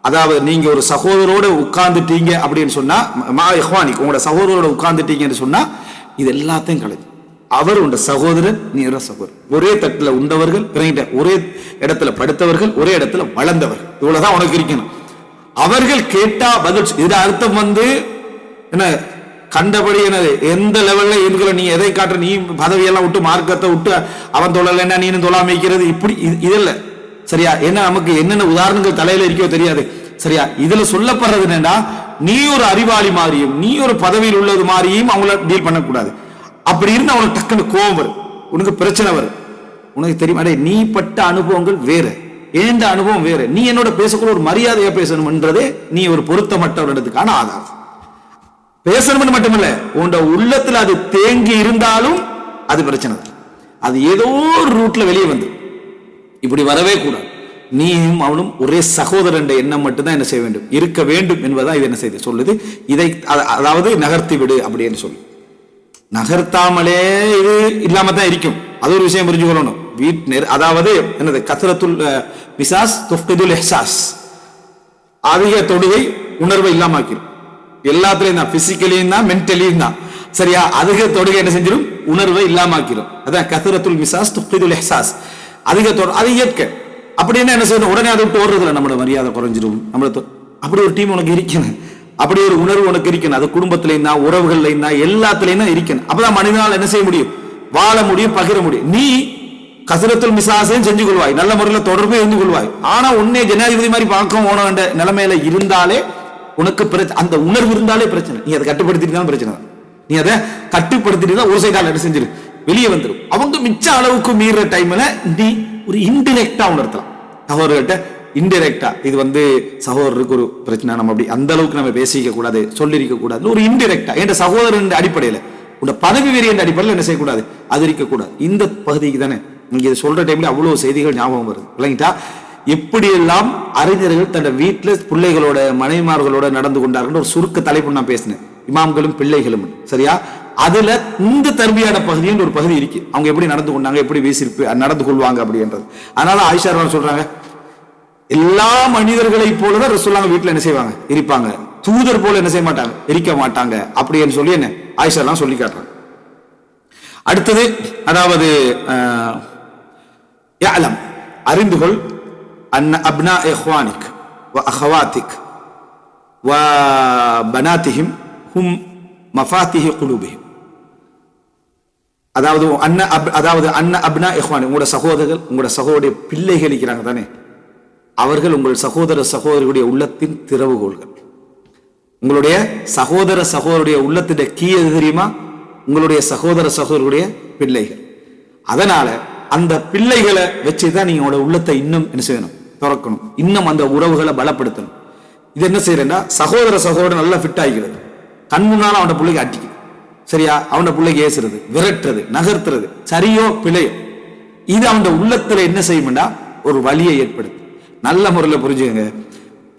அதாவது நீங்க ஒரு சகோதரோட உட்கார்ந்துட்டீங்க அப்படின்னு சொன்னா, மா இஹ்வானிக், உங்களோட சகோதரோட உட்கார்ந்துட்டீங்கன்னு சொன்னா இது எல்லாத்தையும் கலைஞ்சு. அவர் உண்ட சகோதரன், நீ சகோதரன், ஒரே தட்டுல உண்டவர்கள், ஒரே இடத்துல படுத்தவர்கள், ஒரே இடத்துல வளர்ந்தவர்கள், இவ்வளவுதான் உனக்கு இருக்கணும். அவர்கள் கேட்டா பதில். இது அர்த்தம் என்ன, கண்டபடி என்னது எந்த லெவல்ல இருக்கிற நீ எதை காட்டுற, நீ பதவியெல்லாம் விட்டு மார்க்கத்தை விட்டு அவன் தொழல என்ன நீனும் தொழாம வைக்கிறது, இப்படி இதல்ல. சரியா? என்ன நமக்கு என்னென்ன உதாரணங்கள் தலையில இருக்கோ தெரியாது. சரியா? இதுல சொல்லப்படுறது என்னன்னா, நீ ஒரு அறிவாளி மாதிரியும் நீ ஒரு பதவியில் உள்ளது மாதிரியும் அவங்கள டீல் பண்ணக்கூடாது. அப்படி இருந்து அவனுக்கு டக்குன்னு கோபம் வரும், உனக்கு பிரச்சனை வரும். உனக்கு தெரியும், அடே நீ பட்ட அனுபவங்கள் வேற, ஏண்ட அனுபவம் வேற, நீ என்னோட பேசக்கூட ஒரு மரியாதையா பேசணும்ன்றதே நீ ஒரு பொருத்தமற்றவர்களுக்கான ஆதாரம். பேசணும்னு மட்டுமல்ல, உன்னோட உள்ளத்துல அது தேங்கி இருந்தாலும் அது பிரச்சனை. அது ஏதோ ஒரு ரூட்ல வெளியே இப்படி வரவே கூடாது. நீயும் அவனும் ஒரே சகோதரன் எண்ணம் மட்டும்தான் என்ன செய்ய வேண்டும், இருக்க வேண்டும் என்பதான் இது என்ன செய்து சொல்லுது. இதை அதாவது நகர்த்தி விடு அப்படின்னு சொல்லு. நகர்த்தாமலே இது இல்லாம தான் இருக்கும். அது ஒரு விஷயம் புரிஞ்சு கொள்ளணும். அதாவது என்னது, கத்ரத்துல் மிசாஸ் துஃப்கிதுல் இஹ்சாஸ், அதிக தொடுகை உணர்வை இல்லாமக்கிடும். எல்லாத்துலயும் தான், பிசிக்கலியும் தான், மென்டலியும் தான். சரியா? அதிக தொடுகை என்ன செஞ்சிடும், உணர்வை இல்லாமக்கிடும். அதான் கத்ரத்துல் மிசாஸ் துஃப்கிதுல் இஹ்சாஸ், அதிக அது இயற்கை. அப்படின்னா என்ன செய்யணும், உடனே அதை விட்டு ஓடுறதுல நம்மளோட மரியாதை குறைஞ்சிடும். அப்படி ஒரு டீம் உனக்கு இருக்கணும். அப்படி ஒரு உணர்வு உனக்கு இருக்கணும். அது குடும்பத்துல இருந்தா, உறவுகள்ல இருந்தா, எல்லாத்துலயும் தான் இருக்கணும். அப்பதான் மனிதனால் என்ன செய்ய முடியும், வாழ முடியும், பகிர முடியும். நீ கசரத்துல் மிசாசையும் செஞ்சு கொள்வாய், நல்ல முறையில் தொடர்பு இருந்து கொள்வாய். ஆனா உன்னே ஜனாதிபதி மாதிரி பார்க்க போன வேண்ட நிலைமையில இருந்தாலே உனக்கு அந்த உணர்வு இருந்தாலே பிரச்சனை. நீ அதை கட்டுப்படுத்திட்டு தான் பிரச்சனை. நீ அதை கட்டுப்படுத்திட்டு தான் ஒரு சைடால என்ன செஞ்சிரு வெளியே வந்துடும். அவங்க மிச்ச அளவுக்கு மீற டைம்ல நீ ஒரு இன்டிரெக்டா உணர்த்தலாம் சகோதரர்கிட்ட. இன்டிரெக்டா இது சகோதரருக்கு ஒரு பிரச்சனை, நம்ம அப்படி அந்த அளவுக்கு நம்ம பேசிக்க கூடாது, சொல்லிருக்க கூடாது. ஒரு இன்டிரெக்டா என்ற சகோதரன் அடிப்படையில உங்க பதவி வெறி என்ற அடிப்படையில் என்ன செய்யக்கூடாது, அது இருக்கக்கூடாது. இந்த பகுதிக்கு தானே நீங்க இதை சொல்ற டைம்ல அவ்வளவு செய்திகள் ஞாபகம் வருது இல்லைங்களா? எப்படியெல்லாம் அறிஞர்கள் தன் வீட்டில் பிள்ளைகளோட மனைவிமார்களோட நடந்து கொண்டார்கள் ஒரு சுருக்க தலைப்பு நான் பேசினேன், இமாம்களும் பிள்ளைகளும். சரியா? அதுல இந்த தர்பியான பகுதின்னு ஒரு பகுதி இருக்கு. அவங்க எப்படி நடந்து கொண்டாங்க, எப்படி நடந்து கொள்வாங்க அப்படின்றது. அதனால ஆயிஷா சொல்றாங்க, எல்லா மனிதர்களை போலதான் ரசூலுல்லாஹ் வீட்டுல என்ன செய்வாங்க, இருப்பாங்க. தூதர் போல என்ன செய்ய மாட்டாங்க, இருக்க மாட்டாங்க அப்படின்னு சொல்லி என்ன ஆயிஷா எல்லாம் சொல்லி காட்டுறாங்க. அடுத்தது அதாவது யஅலம் அறிந்துகொள் அன்ன அப்னா இஹ்வானிக் வ அஹவாத்திக் வ பனாத்திஹிம் ஹும் மஃபாத்திஹி குலூபிஹிம். அதாவது அன்ன அப்னா இஹ்வானிக், உங்களோட சகோதரர்கள், உங்களோட சகோதரிய பிள்ளைகள் இருக்கிறாங்க தானே, அவர்கள் உங்கள் சகோதர சகோதரியுடைய உள்ளத்தின் திறவுகோள்கள். உங்களுடைய சகோதர சகோதரிய உள்ளத்தின் கீ எது தெரியுமா? உங்களுடைய சகோதர சகோதரருடைய பிள்ளைகள். அதனால அந்த பிள்ளைகளை வச்சுதான் நீங்க உள்ளத்தை இன்னும் என்ன செய்யணும், திறக்கணும், இன்னும் அந்த உறவுகளை பலப்படுத்தணும். இது என்ன செய்யறேன்னா, சகோதர சகோதரன் நல்லா ஃபிட் ஆகிக்கிறது, கண் முன்னால அவன பிள்ளைக்கு அடிக்கிறது, சரியா, அவன பிள்ளைக்கு ஏசுறது, விரட்டுறது, நகர்த்துறது, சரியோ பிழையோ, இது அவன் உள்ளத்துல என்ன செய்யும்னா ஒரு வலியை ஏற்படுத்தும். நல்ல முறையில் புரிஞ்சுக்கங்க,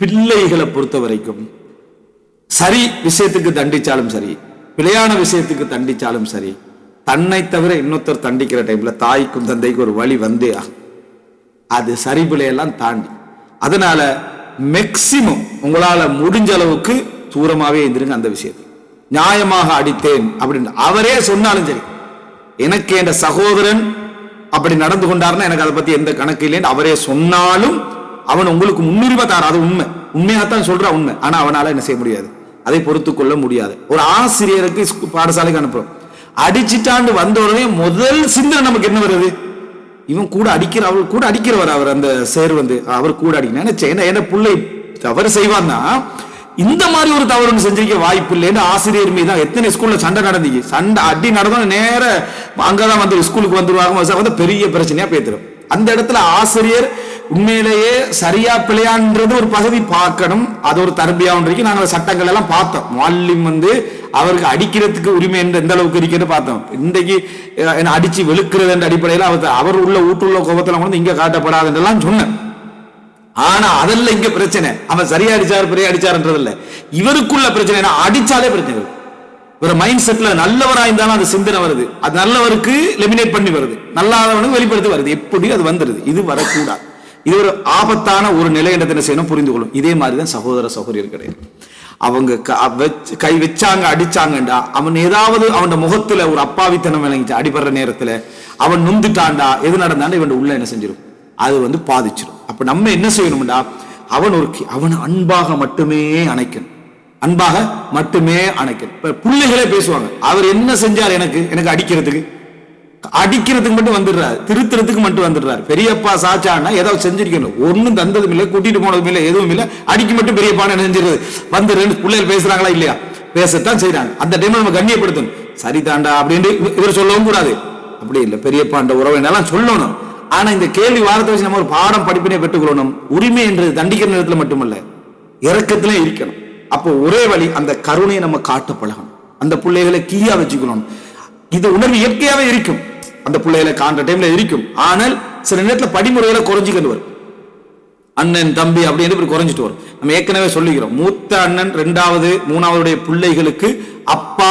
பிள்ளைகளை பொறுத்த வரைக்கும் சரி விஷயத்துக்கு தண்டிச்சாலும் சரி, பிழையான விஷயத்துக்கு தண்டிச்சாலும் சரி, தன்னை தவிர இன்னொருத்தர் தண்டிக்கிற டைம்ல தாய்க்கும் தந்தைக்கும் ஒரு வழி வந்தே அது சரி பிழையெல்லாம் தாண்டி. அதனால மேக்சிமம் உங்களால முடிஞ்ச அளவுக்கு தூரமாவே இருந்துருங்க அந்த விஷயத்தை. நியாயமாக அடித்தேன் அப்படின்னு அவரே சொன்னாலும் சரி, எனக்கு என் சகோதரன் அப்படி நடந்து கொண்டாருன்னா எனக்கு அதை பத்தி எந்த கணக்கு இல்லைன்னு அவரே சொன்னாலும் அவன் உங்களுக்கு முன்னுரிமை தார, அது உண்மை, உண்மையாகத்தான் சொல்ற உண்மை. ஆனா அவனால என்ன செய்ய முடியாது, அதை பொறுத்து கொள்ள முடியாது. ஒரு ஆசிரியருக்கு பாடசாலைக்கு அனுப்புறோம், அடிச்சுட்டாண்டு வந்த உடனே முதல் சிந்தனை நமக்கு என்ன வருது, இவன் கூட அடிக்கிற, அவள் கூட அடிக்கிறவர், அவர் அந்த சேர் அவர் கூட அடிக்கணும் நினைச்சேன். என்ன பிள்ளை தவறு செய்வான்னா இந்த மாதிரி ஒரு தவறு செஞ்சிருக்க வாய்ப்பு இல்லைன்னு ஆசிரியர் மீது எத்தனை ஸ்கூல்ல சண்டை நடந்துச்சு. சண்டை அடி நடந்தோம் நேர அங்கதான் ஸ்கூலுக்கு வந்துருவாங்க, பெரிய பிரச்சனையா பேத்துரும். அந்த இடத்துல ஆசிரியர் உண்மையிலேயே சரியா பிழையான்றது ஒரு பகுதி பார்க்கணும். அது ஒரு தர்பியான்றைக்கு நாங்கள் சட்டங்கள் எல்லாம் பார்த்தோம். முஅல்லிம் அவருக்கு அடிக்கிறதுக்கு உரிமை எந்த அளவுக்கு இருக்கிறது பார்த்தோம். இன்றைக்கு அடிச்சு வெளுக்கிறது என்ற அடிப்படையில் அவர் உள்ள ஊட்டுள்ள கோபத்தில் இங்க காட்டப்படாதுன்றெல்லாம் சொன்னேன். ஆனா அதெல்லாம் இங்க பிரச்சனை, அவன் சரியா அடிச்சாரு பெரிய அடிச்சாருன்றது இல்ல, இவருக்குள்ள பிரச்சனை. அடிச்சாலே பிரச்சனை இருக்கு. ஒரு மைண்ட் செட்ல நல்லவரா இருந்தாலும் அந்த சிந்தனை வருது, அது நல்லவருக்கு லெமினேட் பண்ணி வருது, நல்லாதவனுக்கு வெளிப்படுத்தி வருது, எப்படி அது வந்துருது. இது வரக்கூடாது. இது ஒரு ஆபத்தான ஒரு நிலை என்ன செய்யணும், புரிந்து கொள்ளும். இதே மாதிரிதான் சகோதர சகோதரியர் கிடையாது. அவங்க கை வச்சாங்க அடிச்சாங்கண்டா, அவன் ஏதாவது அவன் முகத்துல ஒரு அப்பாவித்தனம் விளங்கிச்சு, அடிபடுற நேரத்துல அவன் நொந்துட்டான்டா, எது நடந்தாண்டா இவன் உள்ள என்ன செஞ்சிடும், அது பாதிச்சிடும். அப்ப நம்ம என்ன செய்யணும்டா, அவன் அன்பாக மட்டுமே அணைக்கணும், அன்பாக மட்டுமே அணைக்கணும். இப்ப பிள்ளைகளே பேசுவாங்க, அவர் என்ன செஞ்சார் எனக்கு அடிக்கிறதுக்கு மட்டும் வந்துடுறாரு, திருத்துறதுக்கு மட்டும் வந்துடுறாரு. பெரியப்பா சாச்சான்னா ஏதாவது செஞ்சிருக்கணும், ஒன்னும் தந்ததும் இல்லை, கூட்டிட்டு போனதும் இல்லை, எதுவும் இல்லை, அடிக்க மட்டும் பெரியப்பா என்ன செஞ்சிருது வந்து ரெண்டு பிள்ளைகள் பேசுறாங்களா இல்லையா, பேசத்தான் செய்யறாங்க. அந்த டைம்ல நம்ம கண்ணியப்படுத்தணும். சரிதாண்டா அப்படின்னு இவர் சொல்லவும் கூடாது, அப்படி இல்லை, பெரியப்பாண்ட உறவை எல்லாம் சொல்லணும். ஆனா இந்த கேள்வி வாரத்தை வச்சு நம்ம ஒரு பாடம் படிப்பினை பெற்றுக்கொள்ளணும். உரிமை என்று தண்டிக்கிற நேரத்துல மட்டுமல்ல, இறக்கத்திலே இருக்கணும். அப்போ ஒரே வழி அந்த கருணையை நம்ம காட்ட பழகணும், அந்த பிள்ளைகளை கீழா வச்சுக்கணும். இந்த உணர்வு இயற்கையாவே இருக்கும், அந்த பிள்ளைகளை காண்ற டைம்ல இருக்கும். ஆனால் சில நேரத்துல படிமுறைகளை குறைஞ்சிக்கிட்டு வரும். அண்ணன் தம்பி அப்படின்னு குறைஞ்சிட்டு வரும். நம்ம ஏற்கனவே சொல்லிக்கிறோம், மூத்த அண்ணன் ரெண்டாவது மூணாவதுடைய பிள்ளைகளுக்கு அப்பா,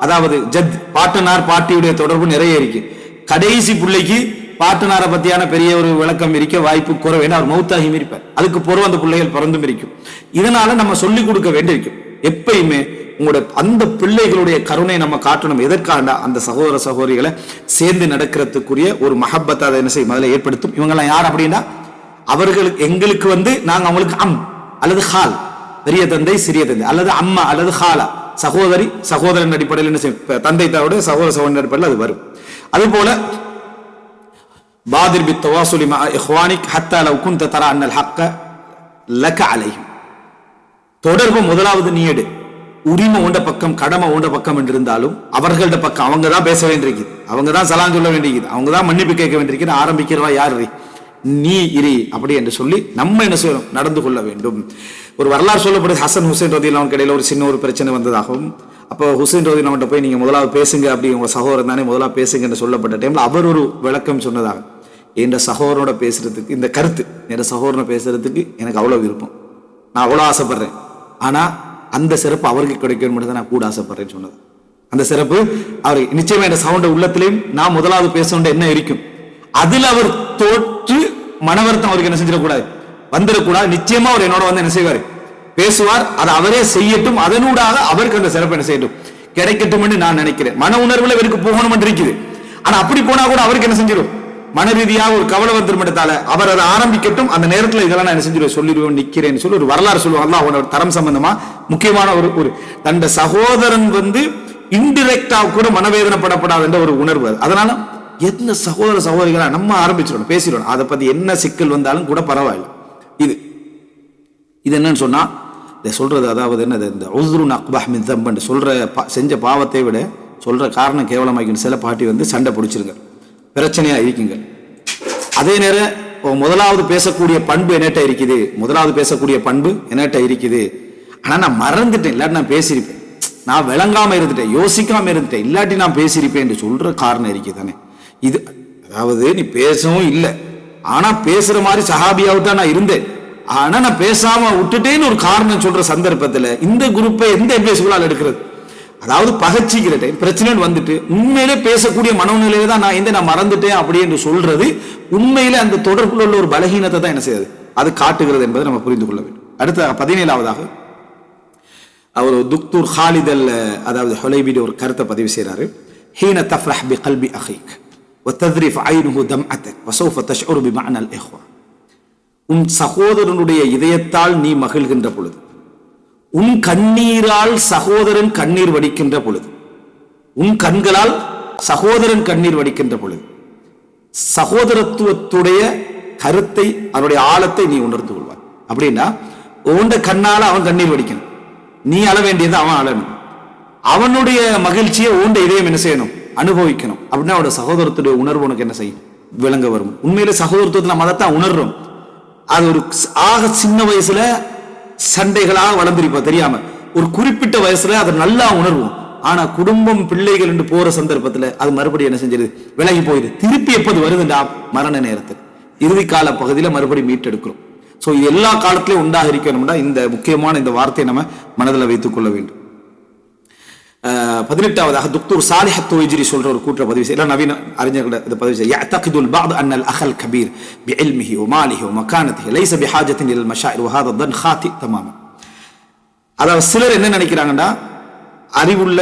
அதாவது ஜத் பாட்டனார் பாட்டியுடைய தொடர்பு நிறைய இருக்கு. கடைசி பிள்ளைக்கு பாட்டனாரை பத்தியான பெரிய ஒரு விளக்கம் இருக்க வாய்ப்பு குறைவு, அவர் மௌத்தாகி இருப்பார், அதுக்கு பொறுப்பு அந்த பிள்ளைகள் பிறந்தும் இருக்கும். இதனால நம்ம சொல்லிக் கொடுக்க வேண்டியிருக்கும். எப்பயுமே உங்களோட அந்த பிள்ளைகளுடைய கருணை நம்ம காட்டணும். எதற்காக அந்த சகோதர சகோதரிகளை சேர்ந்து நடக்கிறதுக்குரிய ஒரு மஹப்பத்தை அதை என்ன செய்யும், அதில் ஏற்படுத்தும். இவங்கெல்லாம் யார் அப்படின்னா, அவர்களுக்கு எங்களுக்கு நாங்க அவங்களுக்கு அல்லது ஹால் பெரிய தந்தை சிறிய தந்தை, அல்லது அம்மா அல்லது ஹாலா சகோதரி சகோதரன் அடிப்படையில் என்ன செய்யும், தந்தை தாவோட சகோதர சகோதரன் அடிப்படையில் அது வரும். அதுபோல பாதிர் பித் தவாசுலி மஅ இஹ்வானிக் ஹத்தா லவ் குன்த தரா அன்னல் ஹக்க லக அலைஹிம். தொடர்பு முதலாவது நீ எடு. உரிமை உண்ட பக்கம் கடமை உண்ட பக்கம் என்று இருந்தாலும் அவர்கள்ட பக்கம் அவங்க தான் பேச வேண்டியிருக்குது, அவங்க தான் சலாம் சொல்ல வேண்டியிருக்குது, அவங்க தான் மன்னிப்பு கேட்க வேண்டியிருக்குது. ஆரம்பிக்கிறவா யார்? நீ இரு அப்படி என்று சொல்லி நம்ம என்ன செய்யணும், நடந்து கொள்ள வேண்டும். ஒரு வரலாறு சொல்லப்படுது, ஹசன் ஹுசைன் ரலியல்லாஹு அன்ஹு இடையில ஒரு சின்ன ஒரு பிரச்சனை வந்ததாகவும், அப்போ ஹுசைன் ரலியல்லாஹு அன்ஹு போய் நீங்க முதலாவது பேசுங்க அப்படி, உங்க சகோதரன் தானே முதலாவது பேசுங்க என்று சொல்லப்பட்ட டைம்ல அவர் ஒரு விளக்கம் சொன்னதாக, என் சகோதரனோட பேசுறதுக்கு இந்த கருத்து, என் சகோதரனை பேசுறதுக்கு எனக்கு அவ்வளவு விருப்பம், நான் அவ்வளோ ஆசைப்படுறேன், ஆனா அந்த சிறப்பு அவருக்கு கிடைக்கணும் மட்டும் தான் நான் கூட ஆசைப்படுறேன்னு சொன்னது. அந்த சிறப்பு அவர் நிச்சயமா என் சவுண்ட உள்ளத்திலையும் நான் முதலாவது பேச என்ன இருக்கும், அதுல அவர் தோற்று மனவருத்தம் அவருக்கு என்ன செஞ்சிடக்கூடாது, வந்துடக்கூடாது. நிச்சயமா அவர் என்னோட வந்து என்ன செய்வார், பேசுவார், அதை அவரே செய்யட்டும், அதனூடாக அவருக்கு அந்த சிறப்பு என்ன செய்யட்டும், கிடைக்கட்டும் நான் நினைக்கிறேன். மன உணர்வுல இவருக்கு போகணும் இருக்குது, ஆனா அப்படி போனா கூட அவருக்கு என்ன செஞ்சிடும், மன ரீதியாக ஒரு கவலை வந்துருமட்டால அவர் அதை ஆரம்பிக்கட்டும், அந்த நேரத்தில் இதெல்லாம் நான் என்ன செஞ்சிருவேன் சொல்லிடுவேன் நிக்கிறேன்னு சொல்லி ஒரு வரலாறு சொல்லுவாங்க. அவனோட தரம் சம்பந்தமா முக்கியமான ஒரு தன் சகோதரன் வந்து இன்டிரெக்டா கூட மனவேதனைப்படப்படாத என்ற ஒரு உணர்வு. அதனால என்ன சகோதர சகோதரிகளா நம்ம ஆரம்பிச்சிடணும், பேசிடணும். அதை பத்தி என்ன சிக்கல் வந்தாலும் கூட பரவாயில்லை. இது என்னன்னு சொன்னா இதை சொல்றது, அதாவது என்னது, இந்த உஸ்ருன் அக்பஹ் மின் தம்பன் சொல்ற செஞ்ச பாவத்தை விட சொல்ற காரணம் கேவலமாக்கி சில பாட்டி வந்து சண்டை பிடிச்சிருங்க, பிரச்சனையா இருக்குங்க. அதே நேரம் முதலாவது பேசக்கூடிய பண்பு என்னட்ட இருக்குது, முதலாவது பேசக்கூடிய பண்பு என்னட்ட இருக்குது, ஆனா நான் மறந்துட்டேன், இல்லாட்டி நான் பேசியிருப்பேன், நான் விளங்காம இருந்துட்டேன், யோசிக்காம இருந்துட்டேன், இல்லாட்டி நான் பேசியிருப்பேன் என்று சொல்ற காரணம் இருக்குது தானே. இது அதாவது நீ பேசவும் இல்லை, ஆனா பேசுற மாதிரி சஹாபியாவிட்டா நான் இருந்தேன், ஆனா நான் பேசாம விட்டுட்டேன்னு ஒரு காரணம் சொல்ற சந்தர்ப்பத்துல இந்த குரூப்பை எந்த எம்பிஎஸ்களால் எடுக்கிறது, அதாவது பகச்சிக்கிற டைம் பிரச்சனை வந்துட்டு உண்மையிலே பேசக்கூடிய மனநிலையில தான் நான் மறந்துட்டேன் அப்படி என்று சொல்றது உண்மையிலே அந்த தொடர்புல உள்ள ஒரு பலகீனத்தை தான் என்ன செய்யாது, அது காட்டுகிறது என்பதை நம்ம புரிந்து கொள்ள வேண்டும். அடுத்த 17ஆவதாக அவர் துக்தூர் ஹாலித் அதாவது ஹுலைபிடி ஒரு கருத்தை பதிவு செய்யறாரு. ஹீன தஃப்ரஹ் பிகல்பி அஹீக் வதத்ரிஃப் ஐனுஹு தம்அதக் வஸௌஃப தஷ்உரு பிமஅனா அல்-இஹ்வா. உன் சகோதரனுடைய இதயத்தால் நீ மகிழ்கின்ற பொழுது, உன் கண்ணீரால் சகோதரன் கண்ணீர் வடிக்கின்ற பொழுது, உன் கண்களால் சகோதரன் கண்ணீர் வடிக்கின்ற பொழுது சகோதரத்துவத்துடைய கருத்தை அவருடைய ஆழத்தை நீ உணர்ந்து கொள்வார். அப்படின்னா உண்ட கண்ணால அவன் கண்ணீர் வடிக்கணும், நீ அழ வேண்டியது அவன் அழணும், அவனுடைய மகிழ்ச்சியை உண்ட இதயம் என்ன செய்யணும், அனுபவிக்கணும். அப்படின்னா அவருடைய சகோதரத்துடைய உணர்வு உனக்கு என்ன செய்யும், விளங்க வரும். உண்மையில சகோதரத்துவத்தை நம்ம அதைத்தான் உணர்றோம். அது ஒரு ஆக சின்ன வயசுல சண்டைகளாக வளர்ந்திருப்பா தெரியாம, ஒரு குறிப்பிட்ட வயசுல அதை நல்லா உணர்வோம். ஆனா குடும்பம் பிள்ளைகள் என்று போற சந்தர்ப்பத்துல அது மறுபடியும் என்ன செஞ்சிருது, விலகி போயிடுது. திருப்பி எப்போது வருதுண்டா, மரண நேரத்தில் இறுதி கால பகுதியில மறுபடியும் மீட்டெடுக்கிறோம். சோ இது எல்லா காலத்திலையும் உண்டாக இருக்கணும்னா இந்த முக்கியமான இந்த வார்த்தையை நம்ம மனதில் வைத்துக் கொள்ள வேண்டும். 18ஆவதாக துக்தூர் சாலிஹ் அத்-துவைஜிரி சொல்ற ஒரு கூற்றை பதிவு செய்ய, நவீன அறிஞர்கள் இதை பதிவு செய்ய, يعتقد البعض ان الاخ الكبير بعلمه وماله ومكانته ليس بحاجه الى المشاعر وهذا الظن خاطئ تماما. அதாவது சிலர் என்ன நினைக்கிறாங்கன்னா, அறிவுள்ள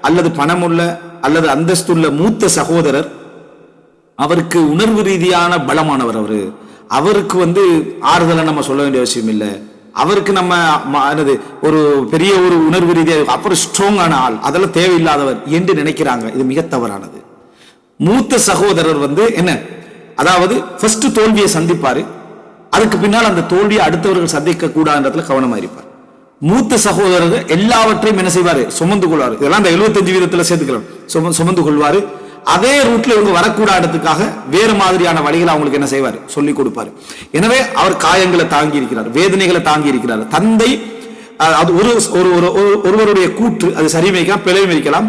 அல்லது பணமுள்ள அல்லது அந்தஸ்துள்ள மூத்த சகோதரர் அவருக்கு உணர்வு ரீதியான பலமானவர், அவருக்கு வந்து ஆறுதலை நம்ம சொல்ல வேண்டிய அவசியம் இல்லை, அவருக்கு நம்ம ஒரு பெரிய ஒரு உணர்வு ரீதியாக அப்புறம் ஸ்ட்ராங்கான ஆள், அதெல்லாம் தேவையில்லாதவர் என்று நினைக்கிறாங்க. இது மிக தவறானது. மூத்த சகோதரர் வந்து என்ன, அதாவது ஃபர்ஸ்ட் தோல்வியை சந்திப்பாரு, அதுக்கு பின்னால் அந்த தோல்வியை அடுத்தவர்கள் சந்திக்க கூடாதுன்றதுல கவனமா இருப்பார். மூத்த சகோதரர் எல்லாவற்றையும் என்ன செய்வாரு, சுமந்து கொள்வாரு. இதெல்லாம் இந்த 75% சேர்த்துக்கலாம், சுமந்து கொள்வாரு. அதே ரூட்ல இவங்க வரக்கூடாதுக்காக வேறு மாதிரியான வழிகளை அவங்களுக்கு என்ன செய்வார், சொல்லிக் கொடுப்பாரு. எனவே அவர் காயங்களை தாங்கி இருக்கிறார், வேதனைகளை தாங்கி இருக்கிறார். தந்தை அது ஒருவருடைய கூற்று, அது சரி வைக்கலாம் பிழை வைக்கலாம்.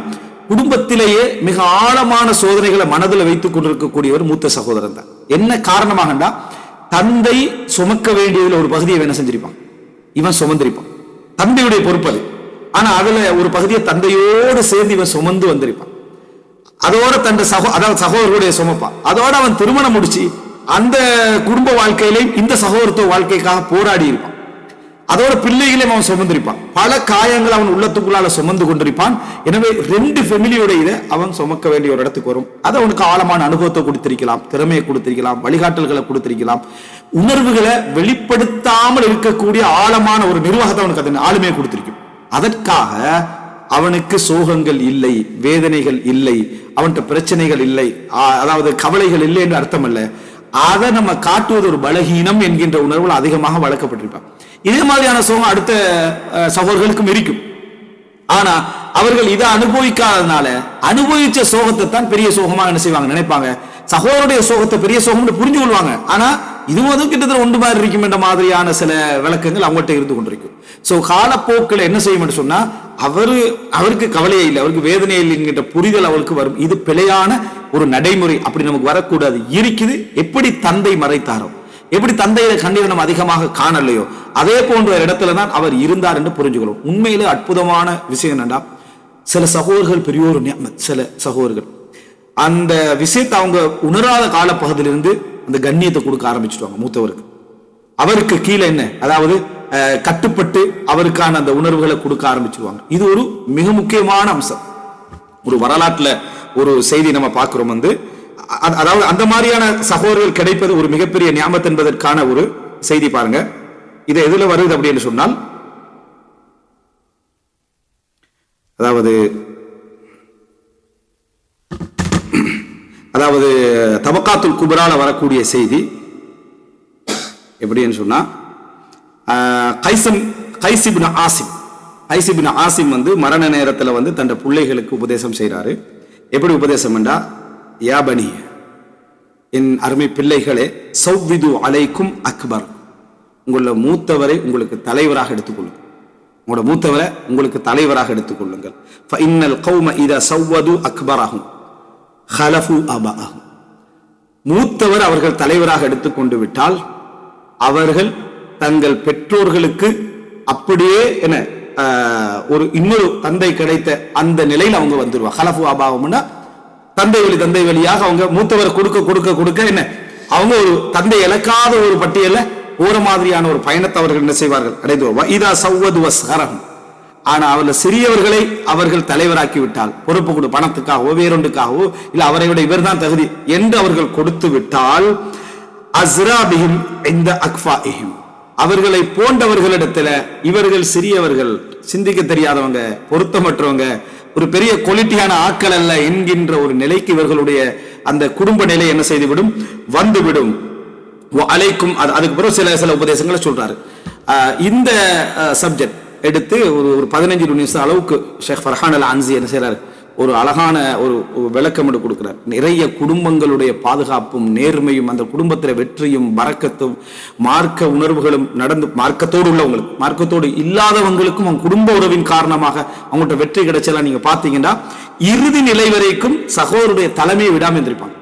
குடும்பத்திலேயே மிக ஆழமான சோதனைகளை மனதில் வைத்துக் கொண்டிருக்கக்கூடியவர் மூத்த சகோதரன் தான். என்ன காரணமாகண்டா, தந்தை சுமக்க வேண்டியதுல ஒரு பகுதியை என்ன செஞ்சிருப்பான், இவன் சுமந்திருப்பான். தந்தையுடைய பொறுப்பு அது. ஆனா அதுல ஒரு பகுதியை தந்தையோடு சேர்ந்து இவன் சுமந்து வந்திருப்பான். அதோட தன் அதாவது சகோதரருடைய சுமப்பான். அதோட அவன் திருமணம் முடிச்சு அந்த குடும்ப வாழ்க்கையிலே இந்த சகோதரத்துவ வாழ்க்கைக்காக போராடி இருப்பான். அதோட பிள்ளைகளையும் அவன் சுமந்திருப்பான், பல காயங்கள் அவன் உள்ளத்துக்குள்ளால சுமந்து கொண்டிருப்பான். எனவே 2 ஃபேமிலியோட இதை அவன் சுமக்க வேண்டிய ஒரு இடத்துக்கு வரும். அது அவனுக்கு ஆழமான அனுபவத்தை கொடுத்திருக்கலாம், திறமையை கொடுத்திருக்கலாம், வழிகாட்டல்களை கொடுத்திருக்கலாம், உணர்வுகளை வெளிப்படுத்தாமல் இருக்கக்கூடிய ஆழமான ஒரு நிர்வாகத்தை அவனுக்கு அதன் ஆளுமையை கொடுத்திருக்கும். அதற்காக அவனுக்கு சோகங்கள் இல்லை, வேதனைகள் இல்லை, அவன்கிட்ட பிரச்சனைகள் இல்லை, அதாவது கவலைகள் இல்லை என்று அர்த்தம் அல்ல. அதை நம்ம காட்டுவது ஒரு பலகீனம் என்கின்ற உணர்வுகள் அதிகமாக வளர்க்கப்பட்டிருப்பான். இதே மாதிரியான சோகம் அடுத்த சகோதரர்களுக்கும் இருக்கும். ஆனா அவர்கள் இதை அனுபவிக்காததுனால அனுபவிச்ச சோகத்தை தான் பெரிய சோகமாக என்ன செய்வாங்க, நினைப்பாங்க. சகோதரருடைய சோகத்தை பெரிய சோகம்னு புரிஞ்சு கொள்வாங்க. ஆனா இதுவும் கிட்டத்தட்ட ஒன்று மாதிரி இருக்கும் என்ற மாதிரியான சில விளக்கங்கள் அவங்கள்ட்ட இருந்து கொண்டிருக்கும். சோ காலப்போக்கில் என்ன செய்யும் சொன்னா அவருக்கு கவலையே இல்லை, அவருக்கு வேதனை இல்லை என்கின்ற புரிதல் அவருக்கு வரும். இது பிழையான ஒரு நடைமுறை, அப்படி நமக்கு வரக்கூடாது. இருக்குது எப்படி தந்தை மறைத்தாரோ, எப்படி தந்தையில கண்ணீர் நம்ம அதிகமாக காணலையோ, அதே போன்ற இடத்துல தான் அவர் இருந்தார் என்று புரிஞ்சுக்கணும். உண்மையிலே அற்புதமான விஷயம் என்னன்னா, சில சகோதரர்கள் பெரிய ஒரு சில சகோதரர்கள் அந்த விஷயத்தை அவங்க உணராத காலப்பகுதியிலிருந்து அந்த கண்ணியத்தை கொடுக்க ஆரம்பிச்சுடுவாங்க மூத்தவருக்கு. அவருக்கு கீழே என்ன, அதாவது கட்டுப்பட்டு அவருக்கான அந்த உணர்வுகளை கொடுக்க ஆரம்பிச்சிருவாங்க. இது ஒரு மிக முக்கியமான அம்சம். ஒரு வரலாற்றுல ஒரு செய்தி நம்ம பார்க்கிறோம், அதாவது அந்த மாதிரியான சகோதரர்கள் கிடைப்பது ஒரு மிகப்பெரிய ஞாபகம் என்பதற்கான ஒரு செய்தி பாருங்க. இது எதுல வருது அப்படின்னு சொன்னால், அதாவது தபக்காத்துல் குபரால வரக்கூடிய செய்தி எப்படின்னு சொன்னா, கைஸ் இப்னு ஆசிம் மரண நேரத்தில் தன் பிள்ளைகளுக்கு உபதேசம் செய்யறாரு. எப்படி உபதேசம் என்றா, யா பனி, என் அருமை பிள்ளைகளே, சவ்விது அலைக்கும் அக்பர், உங்கள மூத்தவரை உங்களுக்கு தலைவராக எடுத்துக்கொள்ளுங்கள். உங்களோட மூத்தவரை உங்களுக்கு தலைவராக எடுத்துக்கொள்ளுங்கள். ஃபஇன்னல் கௌம இதா சவ்வது அக்பரஹும் ஹலஃபு அபஅஹும், மூத்தவர் அவர்கள் தலைவராக எடுத்துக்கொண்டு விட்டால் அவர்கள் தங்கள் பெற்றோர்களுக்கு அப்படியே என்ன ஒரு இன்னொரு தந்தை கிடைத்த அந்த நிலையில் அவங்க வந்துருவாங்க. ஹலஃபு அபாவம்னா தந்தை வழியாக அவங்க மூத்தவரை கொடுக்க என்ன அவங்க ஒரு தந்தை இழக்காத ஒரு பட்டியல ஒரு மாதிரியான ஒரு பயணத்தை அவர்கள் என்ன செய்வார்கள், அடைந்துவார். இதா சவ்வது வஸ்ஹரஹும், ஆனா அவர்கள் சிறியவர்களை அவர்கள் தலைவராக்கி விட்டால், பொறுப்பு கொடு, பணத்துக்காகவோ வேறொன்றுக்காகவோ இல்ல அவரை விட இவர் தான் தகுதி என்று அவர்கள் கொடுத்து விட்டால், அஸ்ராபிஹிம் இந்த அக்ஃபாஇஹிம், அவர்களை போன்றவர்களிடத்துல இவர்கள் சிறியவர்கள், சிந்திக்க தெரியாதவங்க, பொருத்தமற்றவங்க, ஒரு பெரிய குவாலிட்டியான ஆட்கள் அல்ல என்கின்ற ஒரு நிலைக்கு இவர்களுடைய அந்த குடும்ப நிலை என்ன செய்துவிடும், வந்துவிடும். அலைக்கும், அதுக்கு பிறகு சில உபதேசங்களை சொல்றாரு. இந்த சப்ஜெக்ட் எடுத்து ஒரு 15 நிமிஷம் அளவுக்கு ஷேக் ஃபர்ஹான் அல் அன்சி என்ன செய்யறாரு, ஒரு அழகான ஒரு விளக்கம் எடுத்து கொடுக்கிறார். நிறைய குடும்பங்களுடைய பாதுகாப்பும் நேர்மையும் அந்த குடும்பத்தில் வெற்றியும் பரக்கத்தும் மார்க்க உணர்வுகளும் நடந்து, மார்க்கத்தோடு உள்ளவங்களுக்கு மார்க்கத்தோடு இல்லாதவங்களுக்கும் அவங்க குடும்ப உறவின் காரணமாக அவங்கள்ட்ட வெற்றி கிடைச்சலாம். நீங்க பாத்தீங்கன்னா இறுதி நிலை வரைக்கும் சகோதரருடைய தலைமையை விடாம இருந்திருப்பாங்க.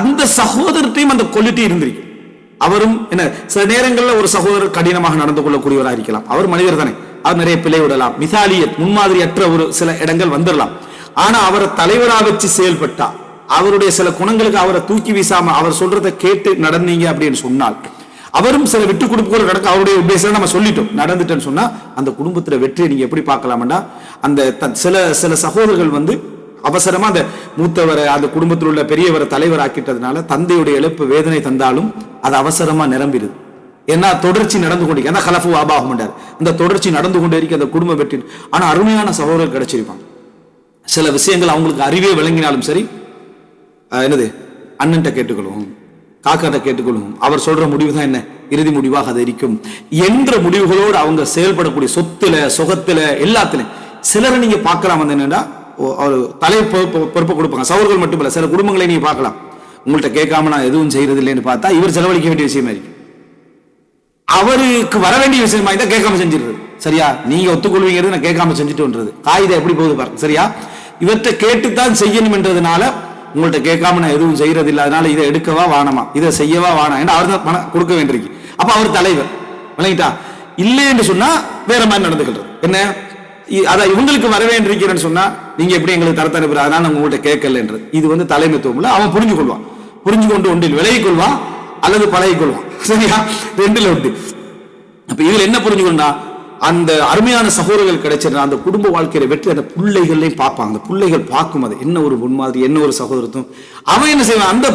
அந்த சகோதரத்தையும் அந்த குவாலிட்டி இருந்திருக்கு. அவரும் என்ன, சில நேரங்களில் ஒரு சகோதரர் கடினமாக நடந்து கொள்ளக்கூடியவராக இருக்கலாம், அவர் மனிதர் தானே, அவர் நிறைய பிழை விடலாம், மிசாலியத் முன்மாதிரியற்ற ஒரு சில இடங்கள் வந்துடலாம். ஆனா அவரை தலைவராக வச்சு செயல்பட்டா, அவருடைய சில குணங்களுக்கு அவரை தூக்கி வீசாம அவர் சொல்றதை கேட்டு நடந்தீங்க அப்படின்னு சொன்னால், அவரும் சில விட்டு கொடுப்புகள் நடக்க, அவருடைய உபதேசம் நம்ம சொல்லிட்டோம் நடந்துட்டேன்னு சொன்னா அந்த குடும்பத்துல வெற்றியை நீங்க எப்படி பார்க்கலாம்னா, அந்த சில சகோதரர்கள் அவசரமா அந்த மூத்தவரை அந்த குடும்பத்தில் உள்ள பெரியவரை தலைவர் ஆக்கிட்டதுனால தந்தையுடைய இழப்பு வேதனை தந்தாலும் அது அவசரமா நிரம்பிடுது. ஏன்னா தொடர்ச்சி நடந்து கொண்டு, ஏன்னா கலஃபு ஆபாகம் அந்த தொடர்ச்சி நடந்து கொண்டே இருக்கு அந்த குடும்ப வெற்றி. ஆனா அருமையான சகோதரர்கள் கிடைச்சிருப்பாங்க. சில விஷயங்கள் அவங்களுக்கு அறிவே விளங்கினாலும் சரி, என்னது அண்ணன்ட்ட கேட்டுக்கொள்வோம், காக்காட்ட கேட்டுக்கொள்வோம், அவர் சொல்ற முடிவு தான் என்ன இறுதி முடிவாக அது இருக்கும் என்ற முடிவுகளோடு அவங்க செயல்படக்கூடிய சொத்துல சுகத்துல எல்லாத்திலும் சிலரை நீங்க பார்க்கலாம். என்னன்னா ஒரு தலை பொறுப்பு கொடுப்பாங்க. சகோதரர்கள் மட்டுமல்ல, சில குடும்பங்களை நீங்க பார்க்கலாம், உங்கள்கிட்ட கேட்காம நான் எதுவும் செய்யறது இல்லைன்னு பார்த்தா இவர் செலவழிக்க வேண்டிய விஷயமா இருக்கு, அவருக்கு வர வேண்டிய விஷயமா இருந்தா கேட்காம செஞ்சிடுறது. சரியா, நீங்க ஒத்துக்கொள்வீங்கிறது நான் கேட்காம செஞ்சுட்டுன்றது காகிதம் எப்படி போகுது பாருங்க. சரியா, இவர்கிட்ட கேட்டுத்தான் செய்யணும் என்றதுனால உங்கள்கிட்ட கேட்காம நான் எதுவும் செய்யறது இல்லை, அதனால இதை எடுக்கவா வானமா, இதை செய்யவா வானா என்று அவர் தான் பணம் கொடுக்க வேண்டியிருக்கு. அப்ப அவர் தலைவர் விளங்கிட்டா. இல்லை என்று சொன்னா வேற மாதிரி நடந்துக்கிறது. என்ன, அதான் இவங்களுக்கு வர வேண்டியிருக்கிறேன்னு சொன்னா நீங்க எப்படி எங்களுக்கு தரத்தனுப்புற, அதனால உங்கள்கிட்ட கேட்கல என்று. இது தலைமைத்துவம் இல்ல. அவன் புரிஞ்சு கொள்வான், புரிஞ்சு கொண்டு ஒன்றில் விலகி கொள்வான் அல்லது பழகி கொள்வான். சரியா, ரெண்டுல உண்டு. அப்ப இதுல என்ன புரிஞ்சுக்கணும்னா, அந்த அருமையான சகோதரர்கள் கிடைச்சிருந்தா அந்த குடும்ப வாழ்க்கையில வெற்றி அந்த பிள்ளைகளையும் பார்ப்பாங்க. அந்த பிள்ளைகள் பார்க்கும் அது என்ன ஒரு முன்மாதிரி, என்ன ஒரு சகோதரத்துவம். அவன் என்ன செய்வான், அந்த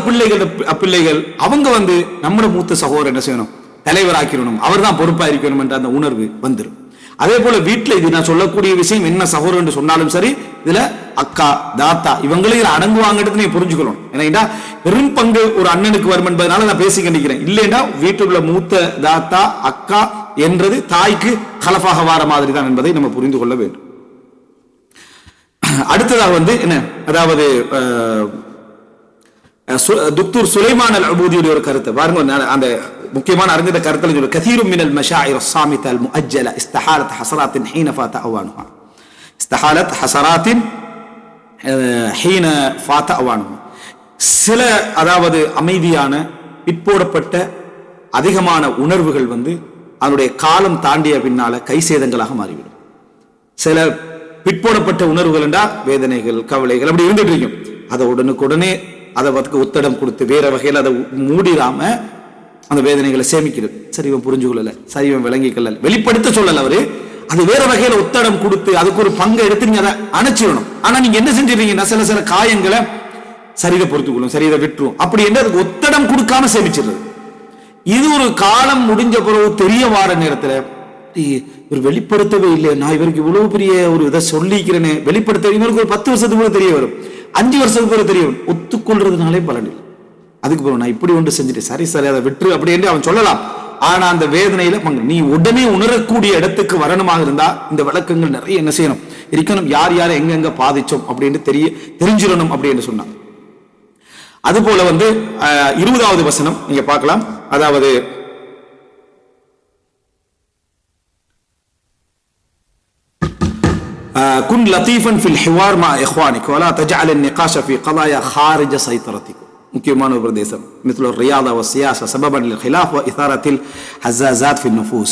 பிள்ளைகள் அவங்க வந்து நம்மளோட மூத்த சகோதரர் என்ன செய்யணும், தலைவராக்கிடணும், அவர் தான் பொறுப்பா இருக்கணும் என்ற அந்த உணர்வு வந்துடும். அதே போல வீட்டுல இது நான் சொல்லக்கூடிய விஷயம் என்ன சகோதரர் என்று சொன்னாலும் சரி, இதுல அக்கா தாத்தா இவங்களையும் அடங்குவாங்கிறது நீங்க புரிஞ்சுக்கணும். ஏன்னா பெரும் பங்கு ஒரு அண்ணனுக்கு வரும் என்பதனால நான் பேசி கண்டிக்கிறேன். இல்லைன்னா வீட்டுக்குள்ள மூத்த தாத்தா அக்கா என்றது தாய்க்கு கலப்பாக வார மாதிரி தான் என்பதை நம்ம புரிந்து கொள்ள வேண்டும். அடுத்ததாக வந்து என்ன, அதாவது துக்தூர் சுலைமான் அல் அபூதியுடைய ஒரு கருத்து பாருங்க. அந்த முக்கியமான அறிஞர் கருத்துல சொல்ற கதீரும் மினல் மஷாயிர் الصامتة المؤجلة استحالت حسرات حين فات أوانها استحالت حسرات حين فات أوانها. சில அதாவது அமைதியான பிற்போடப்பட்ட அதிகமான உணர்வுகள் வந்து அதனுடைய காலம் தாண்டிய பின்னால கை சேதங்களாக மாறிவிடும். சில பிற்போடப்பட்ட உணர்வுகள் என்றா வேதனைகள் கவலைகள் அப்படி இருந்துட்டு இருக்கும். அதை உடனுக்குடனே அதை ஒத்தடம் கொடுத்து வேற வகையில் அதை மூடிடாம அந்த வேதனைகளை சேமிக்கிறது. சரி இவன் புரிஞ்சு கொள்ளல, சரி இவன் விளங்கிக்கல, வெளிப்படுத்த சொல்லல அவரு, அது வேற வகையில ஒத்தடம் கொடுத்து அதுக்கு ஒரு பங்கை எடுத்து நீங்க அதை அணைச்சிடணும். ஆனா நீங்க என்ன செஞ்சிருக்கீங்கன்னா சில காயங்களை சரிதை பொறுத்துக்கொள்ளும், சரிதை விட்டுரும் அப்படி என்று அதுக்கு ஒத்தடம் கொடுக்காம சேமிச்சிடுறது. இது ஒரு காலம் முடிஞ்ச பிறகு தெரிய வார நேரத்துல இவர் வெளிப்படுத்தவே இல்லை, நான் இவருக்கு இவ்வளவு பெரிய ஒரு இதை சொல்லிக்கிறேன்னு வெளிப்படுத்த இவருக்கு ஒரு 10 வருஷத்துக்கு கூட தெரிய வரும், 5 வருஷத்துக்கு கூட தெரிய வரும். ஒத்துக்கொள்றதுனாலே பலன் இல்லை. அதுக்கு பிறகு நான் இப்படி ஒன்று செஞ்சுட்டு சரி அதை விட்டுரு அப்படி என்று அவன் சொல்லலாம். ஆனா அந்த வேதனையில நீ உடனே உணரக்கூடிய இடத்துக்கு வரணுமாக இருந்தா இந்த விளக்கங்கள் நிறைய என்ன செய்யணும் இருக்கணும். யார் யாரை எங்கெங்க பாதிச்சோம் அப்படின்னு தெரிஞ்சிடணும் அப்படின்னு சொன்னாங்க. அது போல வந்து 20வது வசனம் நீங்க பார்க்கலாம். அதாவது كن لطيفا في الحوار مع اخوانك ولا تجعل النقاش في قضايا خارج سيطرتك. முக்கியமான ஒரு பிரதேசம் مثل الرياضة والسياسة سببا للخلاف وإثارة الحزازات في النفوس.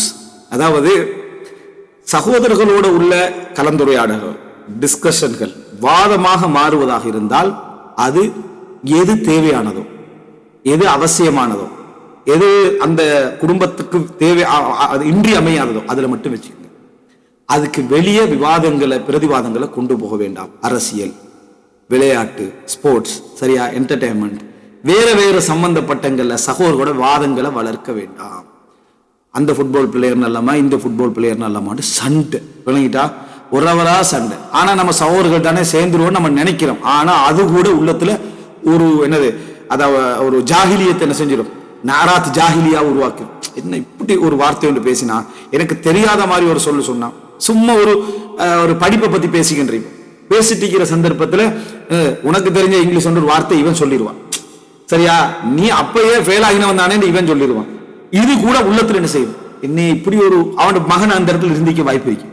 அதாவது சகோதரர்களோடு உள்ள கலந்துரையாடல்கள் டிஸ்கஷன்கள் வாதமாக மாறுவதாக இருந்தால் அது எது தேவையானதோ எது அவசியமானதோ எது அந்த குடும்பத்துக்கு தேவை இன்றியமையானதோ அதுல மட்டும் வச்சுக்கோங்க. அதுக்கு வெளியே விவாதங்களை பிரதிவாதங்களை கொண்டு போக வேண்டாம். அரசியல், விளையாட்டு, ஸ்போர்ட்ஸ், சரியா, என்டர்டைன்மெண்ட் வேற சம்பந்தப்பட்டங்கள்ல சகோதரோட வாதங்களை வளர்க்க வேண்டாம். அந்த ஃபுட்பால் பிளேயர் நல்லமா இந்த ஃபுட்பால் பிளேயர் நல்லமான்னு சண்டை விளங்கிட்டா ஒருவரா சண்டை. ஆனா நம்ம சகோதரர்கள் தானே சேர்ந்துருவோம் நம்ம நினைக்கிறோம். ஆனா அது கூட உள்ளத்துல ஒரு என்னது அதாவது ஒரு ஜாகிலியத்தை என்ன செஞ்சிடும், நாராத் ஜாகிலியா உருவாக்கு. என்ன இப்படி ஒரு வார்த்தை ஒன்று பேசினா எனக்கு தெரியாத மாதிரி ஒரு சொல்லு சொன்னா சும்மா ஒரு படிப்பை பத்தி பேசிக்கின்றீங்க. பேசிட்டிருக்கிற சந்தர்ப்பத்துல உனக்கு தெரிஞ்ச இங்கிலீஷ் ஒரு வார்த்தை இவன் சொல்லிடுவான். சரியா, நீ அப்பயே ஃபெயில் ஆகினவன் தானே இவன் சொல்லிடுவான். இது கூட உள்ளத்துல என்ன செய்யும், என்ன இப்படி ஒரு அவனுடைய மகன் அந்த இடத்துல இருந்திக்க வாய்ப்பு இருக்கு.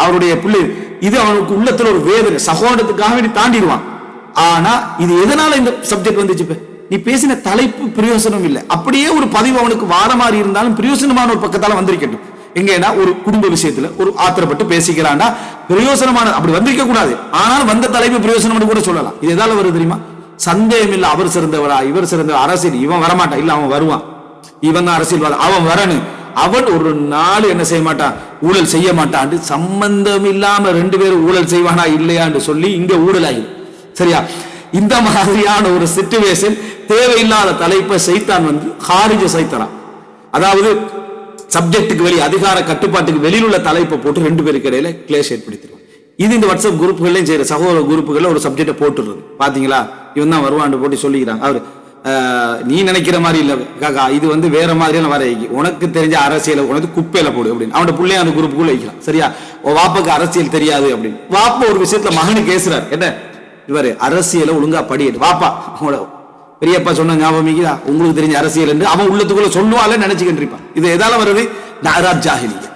அவருடைய பிள்ளை இது அவனுக்கு உள்ளத்துல ஒரு வேதனை சகோதரத்துக்காக வேண்டி தாண்டிடுவான். ஆனா இது எதனால இந்த சப்ஜெக்ட் வந்துச்சு, நீ பேசின தலைப்பு பிரயோசனம் இல்லை. அப்படியே ஒரு பதிவு அவனுக்கு வார மாதிரி இருந்தாலும் பிரயோசனமான ஒரு பக்கத்தால வந்திருக்கட்டும். எங்கன்னா ஒரு குடும்ப விஷயத்துல ஒரு ஆத்திரப்பட்டு பேசிக்கிறான்டா பிரயோசனமான அப்படி வந்திருக்க கூடாது. ஆனால் வந்த தலைப்பு பிரயோசனம் கூட சொல்லலாம். இது எதால வருது தெரியுமா, சந்தேகம் இல்லை அவர் சிறந்தவரா இவர் சிறந்த அரசியல் இவன் வரமாட்டான், இல்ல அவன் வருவான், இவன் தான் அரசியல்வாதி அவன் வரணும், அவன் ஒரு நாள் என்ன செய்ய மாட்டான் ஊழல் செய்ய மாட்டான். சம்பந்தம் இல்லாம 2 பேரும் ஊழல் செய்வானா இல்லையான்னு சொல்லி இங்க ஊழலாகி. சரியா, இந்த மாதிரியான ஒரு சிச்சுவேஷன் தேவையில்லாத தலைப்பை சைத்தான் வந்து ஹாரிஜ சைத்தரா, அதாவது சப்ஜெக்டுக்கு வெளியே அதிகார கட்டுப்பாட்டுக்கு வெளியில் உள்ள தலைப்பை போட்டு 2 பேருக்கு இடையில கிளேஷ் ஏற்படுத்திடுவோம். இது இந்த வாட்ஸ்அப் குரூப்புகள்லையும் செய்யற சகோதர குரூப்புகள்ல ஒரு சப்ஜெக்டை போட்டுறது பாத்தீங்களா, இவன் தான் வருவான்னு போட்டு சொல்லிக்கிறாங்க. அவரு நீ நினைக்கிற மாதிரி இல்ல காக்கா, இது வந்து வேற மாதிரியான வர உனக்கு தெரிஞ்ச அரசியலை உனக்கு குப்பையில போடு அப்படின்னு அவனோட பிள்ளைய அந்த குரூப்புக்குள்ள வைக்கலாம். சரியா, வாப்பாக்கு அரசியல் தெரியாது அப்படின்னு வாப்பா ஒரு விஷயத்துல மகனுக்கு பேசுறாரு, என்ன இவரு அரசியலை ஒழுங்கா படிட்டு வாப்பா அவங்களோட பெரியப்பா சொன்ன ஞாபகம் உங்களுக்கு தெரிஞ்ச அரசியல் என்று அவன் உள்ளத்துக்குள்ள சொல்லுவாள் நினைச்சுக்கிட்டு இருப்பான். இது எதால வருது, நாராத் ஜாஹிலியா,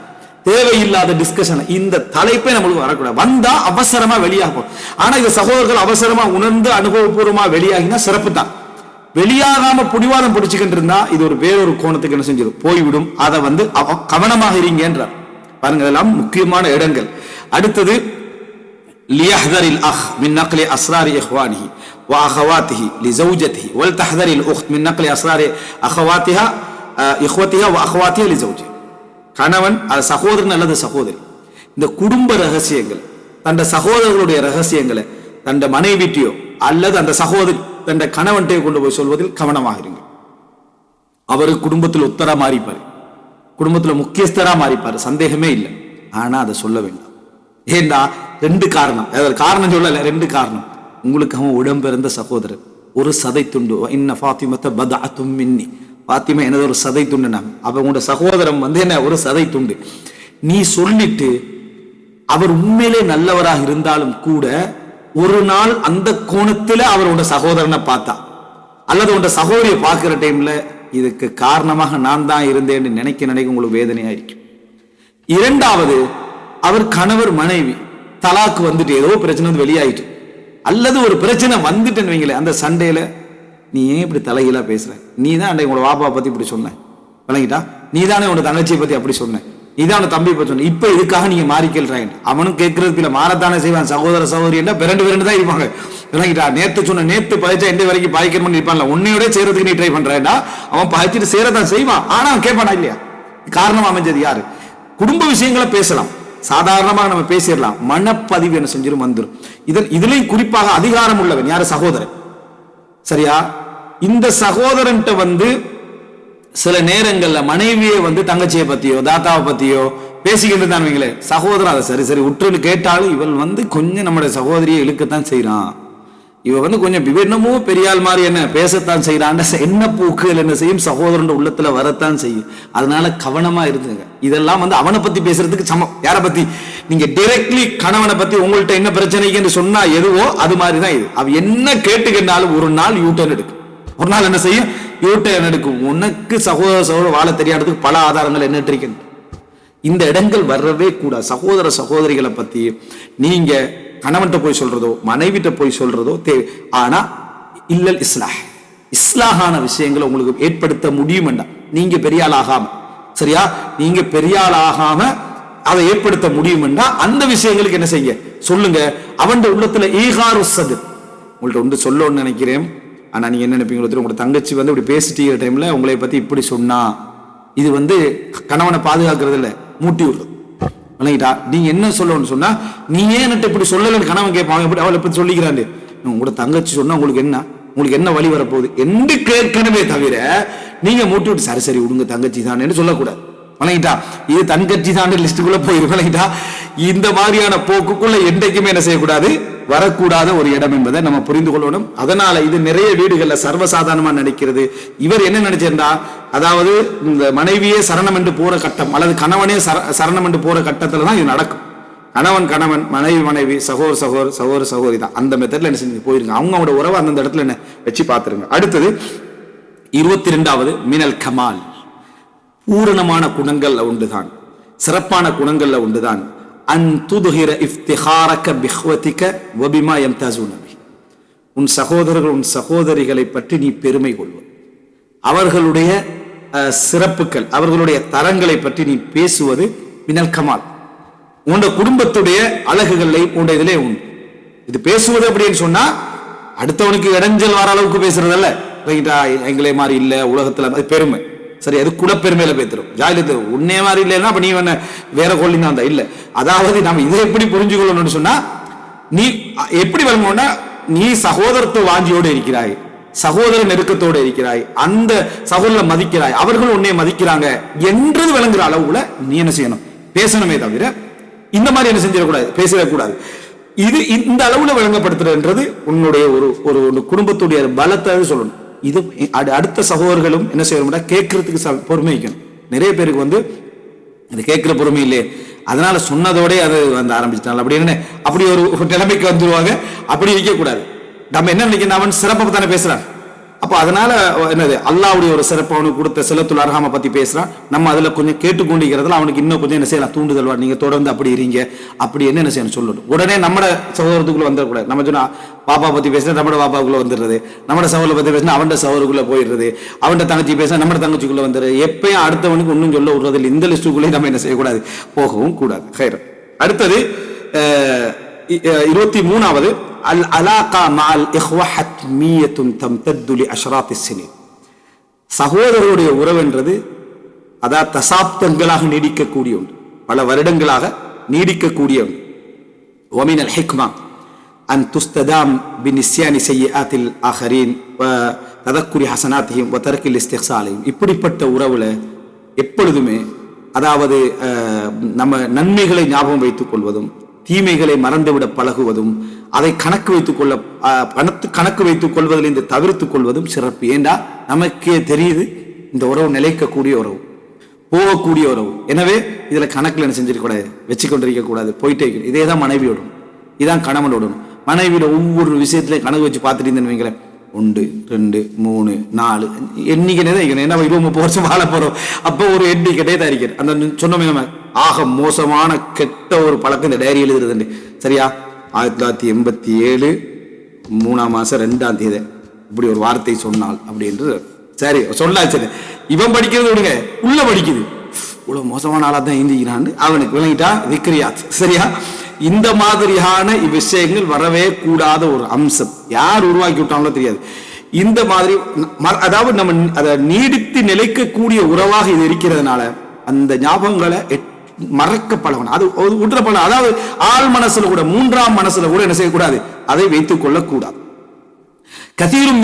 தேவையில்லாத டிஸ்கஷன். இந்த தலைப்பை நம்மளுக்கு வரக்கூடாது, வந்தா அவசரமா வெளியாகும். ஆனா இந்த சகோதரர்கள் அவசரமா உணர்ந்து அனுபவபூர்வமா வெளியாகினா சிறப்பு தான். வெளியாகாம புடிவாதம் பிடிச்சுக்கிட்டு இருந்தா இது ஒரு வேறொரு கோணத்துக்கு என்ன செஞ்சிடும் போய்விடும். அதை வந்து கவனமாக இருங்கன்றார் பாருங்க, இதெல்லாம் முக்கியமான இடங்கள். அடுத்தது ليحذر الأخ من نقل أسرار إخوانه وأخواته لزوجته ولتحذر الأخت من نقل أسرار أخواتها إخوتها وأخواتها لزوجها. கணவன் சகோதரன் அல்லது சகோதரி இந்த குடும்ப ரகசியங்கள் தன் சகோதரர்களுடைய ரகசியங்களை தன் மனைவிட்டியோ அல்லது அந்த சகோதரி தன் கணவன்கிட்டயோ கொண்டு போய் சொல்வதில் கவனமாக இருங்க. அவரு குடும்பத்தில் ஒத்தரா மாறிப்பாரு, குடும்பத்துல முக்கியஸ்தரா மாறிப்பாரு, சந்தேகமே இல்லை. ஆனா அதை சொல்ல வேண்டாம். ஏண்டா ரெண்டு காரணம், காரணம் சொல்லல, ரெண்டு காரணம். உங்களுக்கு அவன் உடம்பிறந்த சகோதரன், ஒரு சதை துண்டு. இன்ன ஃபாத்திமத்தை பதஅத்தும் மின்னி, ஃபாத்திமா எனது ஒரு சதை துண்டு. நான் அவங்களோட சகோதரன் என்ன ஒரு சதை துண்டு. நீ சொல்லிட்டு அவர் உண்மையிலே நல்லவராக இருந்தாலும் கூட ஒரு நாள் அந்த கோணத்துல அவரோட சகோதரனை பார்த்தா அல்லது உன்னோட சகோதரியை பார்க்கிற டைம்ல இதுக்கு காரணமாக நான் தான் இருந்தேன்னு நினைக்க உங்களுக்கு வேதனையாயிருக்கும். இரண்டாவது, அவர் கணவர் மனைவி தலாக்கு வந்துட்டு ஏதோ பிரச்சனை வந்து வெளியாயிட்டு அல்லது ஒரு பிரச்சனை வந்துட்டுன்னு வைங்களேன், அந்த சண்டையில நீ ஏன் இப்படி தலைகீழா பேசுற, நீ தான் உங்களோட வாப்பா பத்தி இப்படி சொன்ன விளங்கிட்டா, நீ தானே உன்னோட தங்கச்சியை பத்தி அப்படி சொன்ன, நீதான் தம்பி பத்தி சொன்ன, இப்ப இதுக்காக நீங்க மாறிக்கல்றாங்க. அவனும் கேட்கறதுக்கு இல்ல, மாறத்தானே செய்வான். சகோதர சகோதரி என்ன பிறண்டு தான் இருப்பாங்க விளங்கிட்டா. நேத்து சொன்ன நேத்து பாய்ச்சா எந்த வரைக்கும் பாய்க்கணும்னு இருப்பான்ல, உன்னையோட சேரத்துக்கு நீ ட்ரை பண்றா, அவன் பாய்ச்சிட்டு சேரதான் செய்வான். ஆனா அவன் கேட்பானா இல்லையா? காரணம் அமைஞ்சது யாரு? குடும்ப விஷயங்களை பேசலாம், சாதாரணமாக நம்ம பேசிடலாம், மனப்பதிவு என்ன செஞ்சிடும் வந்துடும். இதுலயும் குறிப்பாக அதிகாரம் உள்ளவன் யாரு? சகோதரன். சரியா? இந்த சகோதரன்ட்ட வந்து சில நேரங்கள்ல மனைவியை வந்து தங்கச்சியை பத்தியோ தாத்தாவை பத்தியோ பேசிக்கிட்டு தான் வைங்களேன், சகோதரன் அதை சரி சரி உற்றுன்னு கேட்டாலும் இவள் வந்து கொஞ்சம் நம்முடைய சகோதரியை இழுக்கத்தான் செய்யறான், இவ வந்து கொஞ்சம் என்னமோ பெரியாள் மாதிரி என்ன பேசத்தான் செய்யறான், என்ன பூக்கள் என்ன செய்யும் சகோதரன் உள்ளத்துல வரத்தான் செய்யும். அதனால கவனமா இருந்துங்க. இதெல்லாம் வந்து அவனை பத்தி பேசுறதுக்கு சமம். யாரை பத்தி? நீங்க டைரக்ட்லி கணவனை பத்தி உங்கள்கிட்ட என்ன பிரச்சனைக்குன்னு சொன்னா எதுவோ அது மாதிரிதான் இது. அவ என்ன கேட்டுக்கிட்டாலும் ஒரு நாள் யூட்டர்ன் எடுக்கும், ஒரு நாள் என்ன செய்யும் யூட்டர்ன் எடுக்கும். உனக்கு சகோதர சகோதர வாழ தெரியாததுக்கு பல ஆதாரங்கள் என்ன இருக்கின்றன. இந்த இடங்கள் வரவே கூடாது. சகோதர சகோதரிகளை பத்தி நீங்க கணவன்கிட்ட போய் சொல்றதோ மனைவிட்ட போய் சொல்றதோ தேவை. ஆனா இல்லல் இஸ்லாஹான விஷயங்களை உங்களுக்கு ஏற்படுத்த முடியும் என்றால் நீங்க பெரியாள் ஆகாம, சரியா, நீங்க பெரியாள் ஆகாம அதை ஏற்படுத்த முடியும் என்றா அந்த விஷயங்களுக்கு என்ன செய்ய சொல்லுங்க. அவன் உள்ளத்துல ஈகாரு சது உங்கள்ட்ட ஒன்று சொல்லணும்னு நினைக்கிறேன். ஆனா நீங்க என்ன நினைப்பீங்க, உங்களோட தங்கச்சி வந்து இப்படி பேசிட்டு டைம்ல உங்களை பத்தி இப்படி சொன்னா இது வந்து கணவனை பாதுகாக்கிறது இல்ல, மூட்டி விடுறது. விளங்கிட்டா? நீங்க என்ன சொல்லணும்னு சொன்னா நீ ஏன் என்கிட்ட இப்படி சொல்லலன்னு கணவன் கேட்பான், எப்படி அவளை பத்தி சொல்லிக்கிறான். உங்களோட தங்கச்சி சொன்னா உங்களுக்கு என்ன வழி வரப்போகுது என்று கேட்கணுமே தவிர நீங்க மூட்டி விட்டு சரி சரி விடுங்க தங்கச்சி தான் சொல்லக்கூடாது. வணங்கிட்டா? இது தங்கச்சி தான் லிஸ்டுக்குள்ள போயிரு. வணங்கிட்டா? இந்த மாதிரியான போக்குக்குள்ள என்றைக்குமே என்ன செய்யக்கூடாது, வரக்கூடாத ஒரு இடம் என்பதை நம்ம புரிந்து கொள்ளணும். அதனால இது நிறைய வீடுகள்ல சர்வசாதாரணமா நினைக்கிறது. இவர் என்ன நினைச்சிருந்தா, அதாவது இந்த மனைவியே சரணம் என்று போற கட்டம் அல்லது கணவனே சரணம் என்று போற கட்டத்துல தான் இது நடக்கும். கணவன் மனைவி சகோதரி தான் அந்த மெத்தட்ல என்ன செஞ்சு போயிருங்க. அவங்களோட உறவை அந்த இடத்துல என்ன வச்சு பார்த்துருங்க. அடுத்தது 22வது மினல் கமால், பூரணமான குணங்கள்ல உண்டுதான், சிறப்பான குணங்கள்ல உண்டுதான். அன்துதுஹிர இஃப்திஹாரக பிஹ்வதிக வபிமா யம்தாஸூன பி, உன் சகோதரர்கள் உன் சகோதரிகளை பற்றி நீ பெருமை கொள்வது, அவர்களுடைய சிறப்புகள் அவர்களுடைய தரங்களை பற்றி நீ பேசுவது மினல் கமால். உன் குடும்பத்துடைய அழகுகளை உன் இதிலே உண்டு. இது பேசுவது அப்படின்னு சொன்னா அடுத்தவனுக்கு இடைஞ்சல் வர அளவுக்கு பேசுறதல்ல. எங்களே மாதிரி இல்ல உலகத்துல பெருமை, சரி, அது குலப்பெருமையில பேத்துரும். ஜாலியத்து உன்னே மாதிரி இல்லைன்னா அப்ப நீ வேற கொள்ளினா தான் இல்ல. அதாவது நம்ம இதை எப்படி புரிஞ்சுக்கொள்ளணும்னு சொன்னா, நீ எப்படி வரணும்னா நீ சகோதரத்துவ வாஞ்சியோடு இருக்கிறாய், சகோதர நெருக்கத்தோடு இருக்கிறாய், அந்த சகோதர மதிக்கிறாய், அவர்கள் உன்னை மதிக்கிறாங்க என்றது விளங்குற அளவுல நீ என்ன செய்யணும், பேசணுமே தவிர இந்த மாதிரி என்ன செஞ்சிடக்கூடாது, பேசிடக்கூடாது. இது இந்த அளவுல விளங்கப்படுத்துறதுன்றது உன்னுடைய ஒரு குடும்பத்துடைய பலத்தை சொல்லணும். இது அடுத்த சகோதரர்களும் என்ன செய்யணும், கேட்கறதுக்கு பொறுமை வைக்கணும். நிறைய பேருக்கு வந்து அது கேட்கிற பொறுமை இல்லையே, அதனால சொன்னதோட அது வந்து ஆரம்பிச்சிட்டாங்க அப்படின்னு அப்படி ஒரு நிலைமைக்கு வந்துருவாங்க. அப்படி இருக்கக்கூடாது. நம்ம என்ன நினைக்கணும், அவன் சிறப்பை தானே பேசுறான், அப்போ அதனால என்னது அல்லாஹ்வுடைய ஒரு சிறப்பு அவனுக்கு கொடுத்த சிலத்துல் அர்ஹாம பத்தி பேசுறான். நம்ம அதுல கொஞ்சம் கேட்டுக்கொண்டிருக்கிறதுல அவனுக்கு இன்னும் கொஞ்சம் என்ன செய்யலாம், தூண்டுதல், நீங்க தொடர்ந்து அப்படி இருங்க அப்படி என்ன செய்யணும் சொல்லணும். உடனே நம்ம சகோதரத்துக்குள்ள வந்துடக்கூடாது. நம்ம சொன்னா பாப்பா பத்தி பேசினா நம்ம பாப்பாக்குள்ள வந்துடுறது, நம்ம சகோதர பத்தி பேசினா அவன் சகோதரக்குள்ள போயிடுறது, அவன் தங்கச்சி பேசினா நம்ம தங்கச்சிக்குள்ள வந்துடுறது. எப்பயும் அடுத்தவனுக்கு ஒன்னும் சொல்ல விடுறது இல்லை. இந்த லிஸ்டுக்குள்ளே நம்ம என்ன செய்யக்கூடாது, போகவும் கூடாது. அடுத்தது 23வது அல் அலாகா மஅல் இஹ்வா ஹத்மியத்துன் தம்தது லி அஷ்ராத் ஸினீன். சகோதரருடைய உறவுன்றது அதாவது தசாப்தங்களாக நீடிக்கக்கூடிய ஒன்று, பல வருடங்களாக நீடிக்கக்கூடிய ஒன்று. ஒமினல் ஹிக்மா அன் துஸ்ததாம் பின்னிஸ்யானி செய்யாத்தில் ஆஹரீன் ததக்குரி ஹசனாத்தையும் தரக்கில் இஸ்திக்சாலையும். இப்படிப்பட்ட உறவுல எப்பொழுதுமே அதாவது நம்ம நன்மைகளை ஞாபகம் வைத்துக் கொள்வதும் தீமைகளை மறந்துவிட பழகுவதும் அதை கணக்கு வைத்துக் கொள்வதில் இந்த தவிர்த்துக் கொள்வதும் சிறப்பு. ஏண்டா நமக்கே தெரியுது இந்த உறவு நிலைக்கக்கூடிய உறவு, போகக்கூடிய உறவு. எனவே இதுல கணக்குல என்ன செஞ்சிருக்க கூடாது, வச்சு கொண்டிருக்க கூடாது, போயிட்டே இருக்கணும். இதே தான் மனைவியோடும், இதான் கணவனோடும். மனைவியோட ஒவ்வொரு விஷயத்திலையும் கணக்கு வச்சு பார்த்துட்டு இருந்தேன்னு வைங்களேன், 1 2 3 4 எண்ணிக்கைனே தான் இருக்கணும். ஏன்னா 20-30 வருஷம் வாழ போறோம். அப்போ ஒரு எண்ணிக்கைட்டே தான் இருக்கிறது. அந்த சொன்னோமே நம்ம ஆக மோசமான கெட்ட ஒரு பழக்கம் இந்த டைரி எழுதுறது சரியா. 1987 3ஆம் மாசம் 2ஆம் தேதி இப்படி ஒரு வார்த்தை சொன்னால் அப்படின்றது சரி சொல்லாச்சு. இவன் படிக்கிறது விடுங்க, உள்ள படிக்குது, இவ்வளவு மோசமான ஆளா தான் இந்திக்கிறான்னு அவனுக்கு விளங்கிட்டா விக்ரியாத் சரியா. இந்த மாதிரியான விஷயங்கள் வரவே கூடாத ஒரு அம்சம். யார் உருவாக்கி விட்டாங்களோ தெரியாது. இந்த மாதிரி அதாவது நம்ம அதை நீடித்து நிலைக்கக்கூடிய உறவாக இது இருக்கிறதுனால அந்த ஞாபகங்களை மறக்க பழகணும். அது உற்ற பழம். அதாவது ஆள் மனசுல கூட, 3ஆம் மனசுல கூட என்ன செய்யக்கூடாது, அதை வைத்துக் கொள்ளக்கூடாது. கதீரும்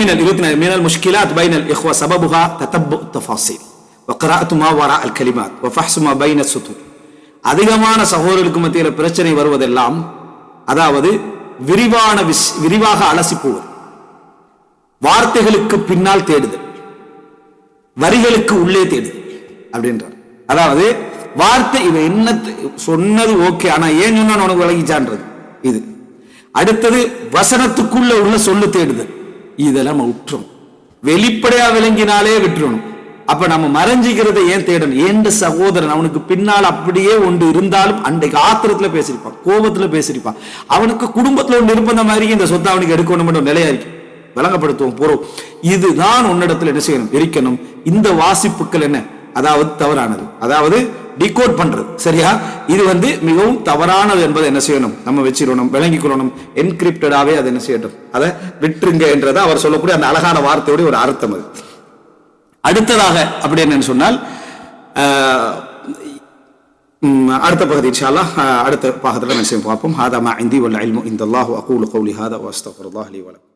மினல் முஷ்கிலாத் பைனல் இஹ்வா சபபுஹா ததப்பு தஃபாஸீல் வக்ராஅத்து மா வராஅ அல் கலிமாத் வஃபஹ்ஸு மா பைன ஸுதூர். அதிகமான சகோதரர்களுக்கு மத்தியில் பிரச்சனை வருவதெல்லாம் அதாவது விரிவாக அலசி போவது, வார்த்தைகளுக்கு பின்னால் தேடுதல், வரிகளுக்கு உள்ளே தேடுதல் அப்படின்றார். அதாவது வார்த்தை இவன் என்ன சொன்னது ஓகே, ஆனா ஏன் சொன்னா உனக்கு விளங்கிச்சான்றது இது. அடுத்தது வசனத்துக்குள்ள உள்ள சொல்லு தேடுதல். இதெல்லாம் விட்டுரும். வெளிப்படையா விளங்கினாலே விட்டுறணும். அப்ப நம்ம மறைஞ்சிக்கிறத ஏன் தேடணும்? ஏண்ட சகோதரன் அவனுக்கு பின்னால் அப்படியே ஒன்று இருந்தாலும் அன்றைக்கு ஆத்திரத்துல பேசியிருப்பான், கோபத்துல பேசியிருப்பான். அவனுக்கு குடும்பத்துல ஒன்று இருப்பந்த மாதிரி இந்த சொத்தை அவனுக்கு எடுக்கணும் நிலையா இருக்கு. விளங்கப்படுத்துவோம் போறோம். இதுதான் உன்னிடத்துல என்ன செய்யணும், இருக்கணும். இந்த வாசிப்புகள் என்ன, அதாவது தவறானது, அதாவது டிகோட் பண்றது சரியா. இது மிகவும் தவறானது என்பதை என்ன செய்யணும், நம்ம வச்சிடணும், விளங்கிக் கொள்ளணும். என்கிரிப்டடாவே அதை என்ன செய்யட்டும், அதை விட்டுருங்க என்றதை அவர் சொல்லக்கூடிய அந்த அழகான வார்த்தையோட ஒரு அர்த்தம் அது. அடுத்ததாக அப்படி என்னன்னு சொன்னால் அடுத்த பகுதி இன்ஷா அல்லாஹ் அடுத்த பாகத்துல என்ன செய்ய பார்ப்போம். ஹாதா மா இந்தி வல் இல்மு இந்தல்லாஹு அகூலு கௌலி ஹாதா வ அஸ்தக்ஃபிருல்லாஹ் லி வ லக்கும்.